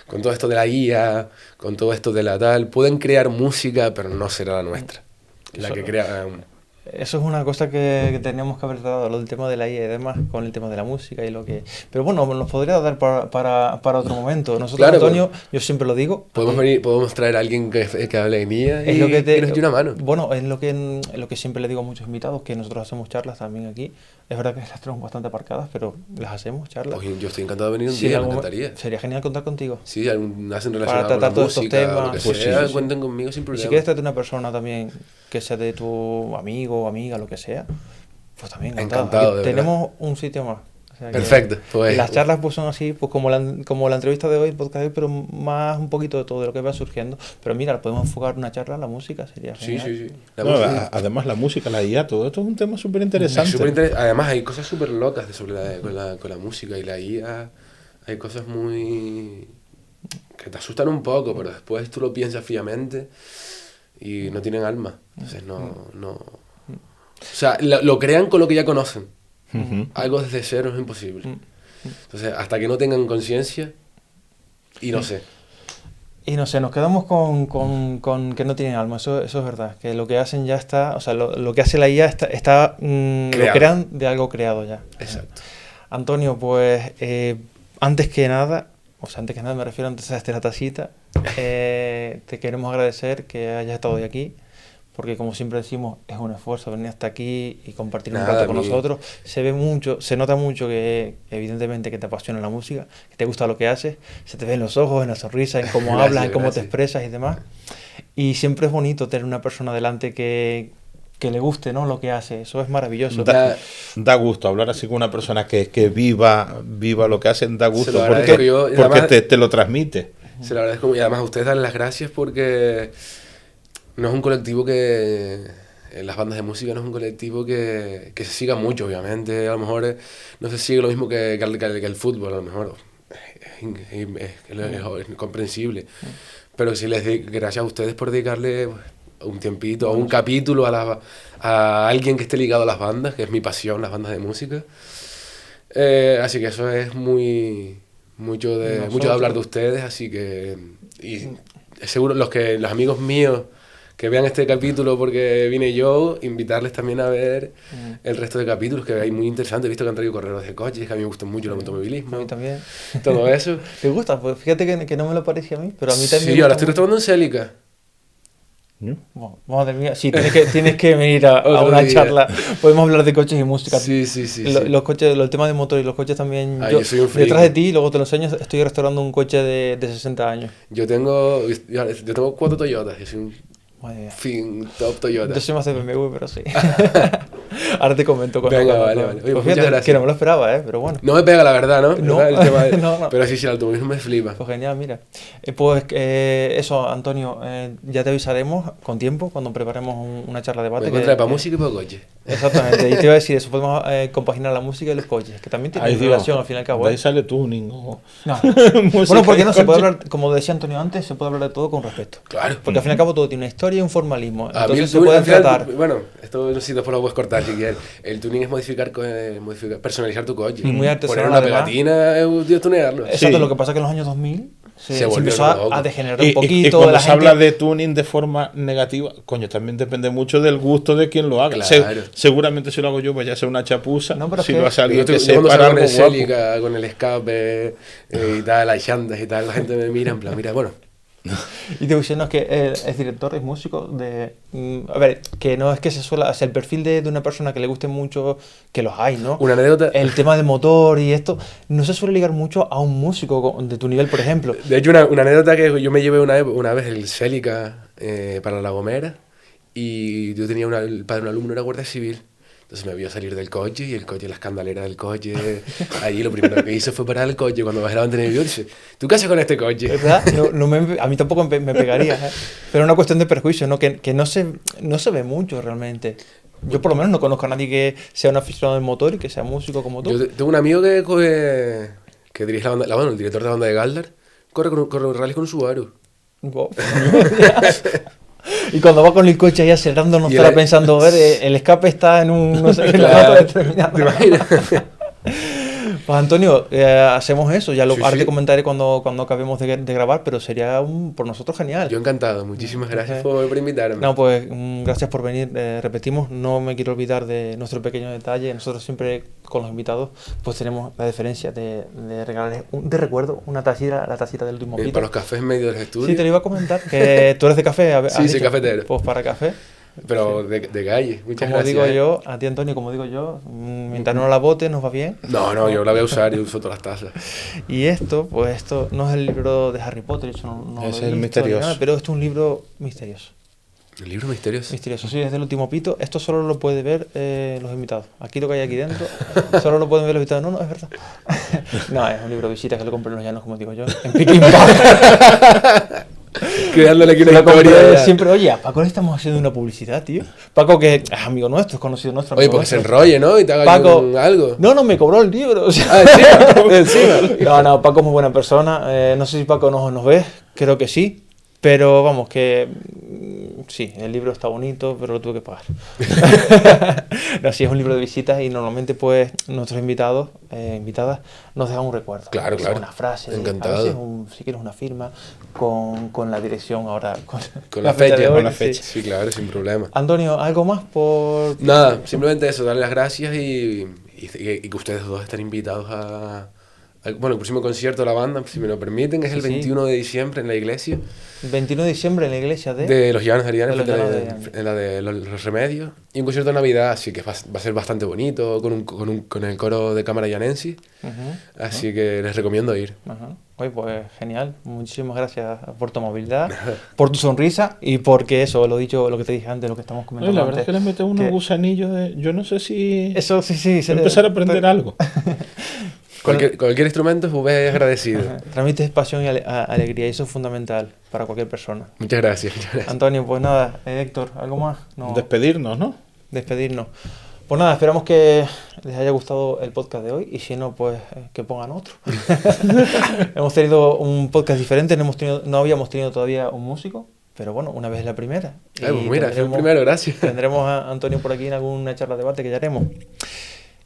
con todo esto de la IA, con todo esto de la tal, pueden crear música, pero no será la nuestra. La que crea... Eso es una cosa que teníamos que haber tratado, lo del tema de la IA y demás, con el tema de la música y lo que... Pero bueno, nos podría dar para otro momento. Nosotros, Claro, Antonio, yo siempre lo digo... podemos traer a alguien que hable en IA Es y lo que que nos dé una mano. Bueno, es lo que siempre le digo a muchos invitados, que nosotros hacemos charlas también aquí. Es verdad que las tenemos bastante aparcadas, pero las hacemos, charlas. Pues yo estoy encantado de venir un Si en día, me algún- encantaría. Sería genial contar contigo. Sí, hacen relacionado con la tratar todos estos música, temas. lo que Pues sea, sí, sí. cuenten conmigo sin Y problema. si quieres traerte una persona también que sea de tu amigo o amiga, lo que sea, pues también encantado. Encantado, Aquí de tenemos un sitio más. O sea que- Perfecto, pues. y las charlas pues son así, pues como la entrevista de hoy, el podcast de hoy, pero más un poquito de todo de lo que va surgiendo. Pero mira, podemos enfocar una charla a la música, sería Sí, genial. sí, sí. La No, música- además, la música, la IA, todo esto es un tema súper es interesante. Además, hay cosas súper locas con la música y la IA. Hay cosas muy. Que te asustan un poco, pero después tú lo piensas fríamente y no tienen alma. Entonces, no. O sea, lo crean con lo que ya conocen. Algo desde cero es imposible. Entonces, hasta que no tengan conciencia, y no sé. Y no sé, nos quedamos con que no tienen alma, eso es verdad, que lo que hacen ya está, o sea, lo que hace la IA lo Creado. crean de algo creado ya. Exacto. Antonio, pues antes que nada me refiero antes a la tacita, te queremos agradecer que hayas estado hoy aquí, porque como siempre decimos, es un esfuerzo venir hasta aquí y compartir un Nada, rato con amigo. nosotros. Se nota mucho que evidentemente que te apasiona la música, que te gusta lo que haces, se te ve en los ojos, en la sonrisa, en cómo Gracias, hablas, en cómo te gracias. expresas y demás. Y siempre es bonito tener una persona delante que le guste, ¿no?, lo que hace. Eso es maravilloso. Da gusto hablar así con una persona que viva lo que hacen, da gusto lo porque, agradezco yo, y porque además- te lo transmite. Se lo agradezco y además a ustedes darles las gracias porque no es un colectivo que... Las bandas de música no es un colectivo que se siga mucho, obviamente. A lo mejor no se sigue lo mismo que el fútbol, a lo mejor. Es comprensible. Pero sí gracias a ustedes por dedicarle pues, un tiempito, un capítulo a alguien que esté ligado a las bandas, que es mi pasión, las bandas de música. Así que eso es mucho de hablar de ustedes, así que y seguro los amigos míos que vean este capítulo porque vine yo, invitarles también a ver el resto de capítulos que hay muy interesantes. He visto que han traído correos de coches, que a mí me gusta mucho el A automovilismo, mí también. todo eso. ¿Te gusta? Pues fíjate que no me lo parecía a mí, pero a mí también Sí, me ahora gusta estoy mucho. retomando en Celica. Bueno, madre mía, sí, tienes que venir a Otro una día. charla. Podemos hablar de coches y música. Sí, sí, sí. Lo- sí. Los coches, el tema de motor y los coches también. Yo soy un detrás de friki. ti, luego te lo enseño, estoy restaurando un coche de 60 años. Yo tengo 4 Toyotas, yo soy un Madre mía. top Toyota. Yo soy más de BMW, pero sí. Ahora te comento con Venga, vale. Oye, pues muchas gracias. que no me lo esperaba, pero bueno. No me pega la verdad, ¿no? No. El tema de- No. Pero sí, el automovilismo me flipa. Pues genial, mira. Eso, Antonio, ya te avisaremos con tiempo cuando preparemos una charla de Me debate. encontré para música y para coche. Exactamente, y te iba a decir eso, podemos compaginar la música y los coches, que también tienen Ahí digo, relación al fin y al cabo. de ¿eh? ahí sale tuning o No. música Bueno, porque no y se puede coche. hablar, como decía Antonio antes, se puede hablar de todo con respeto. Claro. Porque al fin y al cabo todo tiene una historia y un formalismo. A mí Entonces el se tuning, pueden al final, tratar. bueno, esto no sé si después lo puedes cortar si quieres. El tuning es modificar, personalizar tu coche. Y muy artesanal, Poner una además. pegatina, Dios, tunearlo. Exacto, Sí. lo que pasa es que en los años 2000 se volvió empezó loco. a degenerar un Y poquito. cuando la se gente... habla de tuning de forma negativa, coño, también depende mucho del gusto de quien lo haga. Claro. Seguramente si lo hago yo, pues ya sea una chapuza. No, pero si es que- lo hace Yo alguien que cuando sepa salgo con algo el guapo. Celica, con el escape y tal, las llantas y tal, la gente me mira en plan, mira, bueno, Y te diciendo que es director, es músico de... a ver, que no es que se suele... O sea, el perfil de una persona que le guste mucho, que los hay, ¿no? una anécdota. El tema del motor y esto no se suele ligar mucho a un músico de tu nivel, por ejemplo. De hecho, una anécdota que yo me llevé una vez el Celica para La Gomera y yo tenía el padre de un alumno, era guardia civil. Entonces me vio salir del coche y el coche, la escandalera del coche. Ahí lo primero que hice fue parar el coche cuando bajé la mantenimiento. Dice, ¿tú qué haces con este coche? ¿Verdad? A mí tampoco me pegaría, ¿eh? Pero es una cuestión de perjuicio, ¿no? Que no se ve mucho realmente. Yo por lo menos no conozco a nadie que sea un aficionado del motor y que sea músico como tú. Yo tengo un amigo que dirige la banda, bueno, el director de la banda de Galdar, corre rally con un Subaru. Guau. Y cuando va con el coche ahí acelerando no Y estará el- pensando, ver, el escape está en un, no sé, en la Claro. nota determinada. ¿Te imaginas? Pues Antonio, hacemos eso, ya Sí, ahora sí. te comentaré cuando acabemos de grabar, pero sería por nosotros genial. Yo encantado, muchísimas gracias Entonces, por invitarme. No, pues gracias por venir. Repetimos, no me quiero olvidar de nuestro pequeño detalle. Nosotros siempre con los invitados pues tenemos la deferencia de regalarles de recuerdo una tacita, la tacita del último pito. Para los cafés en medio del estudio, Sí, te lo iba a comentar, que tú eres de café. ¿Has Sí, soy dicho? cafetero. Pues para café. pero de calle. Muchas Como gracias. digo yo, a ti Antonio, como digo yo, mientras no la botes nos va bien. No, yo la voy a usar y uso todas las tazas. Y esto, pues esto no es el libro de Harry Potter, eso no Es lo he el visto misterioso. ni nada, pero esto es un libro misterioso. El libro misterioso. Misterioso, sí, es del último pito. Esto solo lo puede ver los invitados. Aquí lo que hay aquí dentro, solo lo pueden ver los invitados. No, es verdad. No, es un libro de visitas que lo compré en los llanos, como digo yo, en Picking Pack. Creándole aquí una Lo compré historia. ya. siempre, oye, a Paco le estamos haciendo una publicidad, tío. Paco, que es amigo nuestro, es conocido nuestro. Oye, amigo pues se nuestro. enrolle, ¿no? Y te haga yo Paco, algo. no, me cobró el libro. O sea. Ah, encima. No, Paco es muy buena persona. No sé si Paco nos ve, creo que sí. Pero vamos, que sí, el libro está bonito, pero lo tuve que pagar. No, sí, es un libro de visitas y normalmente pues nuestros invitados, invitadas, nos dejan un recuerdo. Claro, O sea, claro. Una frase, Encantado. a veces si quieres una firma, con la dirección ahora, Con la fecha, de hoy, con la sí. fecha. Sí, claro, sin problema. Antonio, ¿algo más por...? Nada, simplemente eso, darle las gracias y que ustedes dos estén invitados bueno, el próximo concierto de la banda, si me lo permiten, es el Sí, sí. 21 de diciembre en la iglesia 21 de diciembre en la iglesia de los Llanos de Ariana, De los frente a Llanos de Ariana. en la de los Remedios. Y un concierto de Navidad, así que va a ser bastante bonito, con el coro de cámara llanense. Ujú. Así que les recomiendo ir. Ajá. Oye, pues genial. Muchísimas gracias por tu movilidad, por tu sonrisa y porque eso, lo dicho, lo que te dije antes, lo que estamos Oye, comentando la verdad es que antes. le metes unos que- gusanillos de... Yo no sé si... Eso sí. empezar a aprender algo. Cualquier instrumento, pues agradecido. Ajá. Transmites pasión y alegría y eso es fundamental para cualquier persona. Muchas gracias, muchas gracias. Antonio, pues nada, Héctor, ¿algo más? No, Despedirnos, ¿no? despedirnos. Pues nada, esperamos que les haya gustado el podcast de hoy y si no, pues que pongan otro. Hemos tenido un podcast diferente, no habíamos tenido todavía un músico, pero bueno, una vez es la primera. Ay, pues Y mira, es el primero, gracias. Tendremos a Antonio por aquí en alguna charla de debate que ya haremos.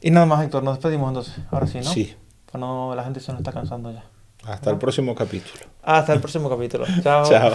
Y nada más, Héctor, nos despedimos entonces. Ahora sí, ¿no? Sí. Pues no, la gente se nos está cansando ya. Hasta el próximo capítulo. Hasta el próximo capítulo. Chao. Chao.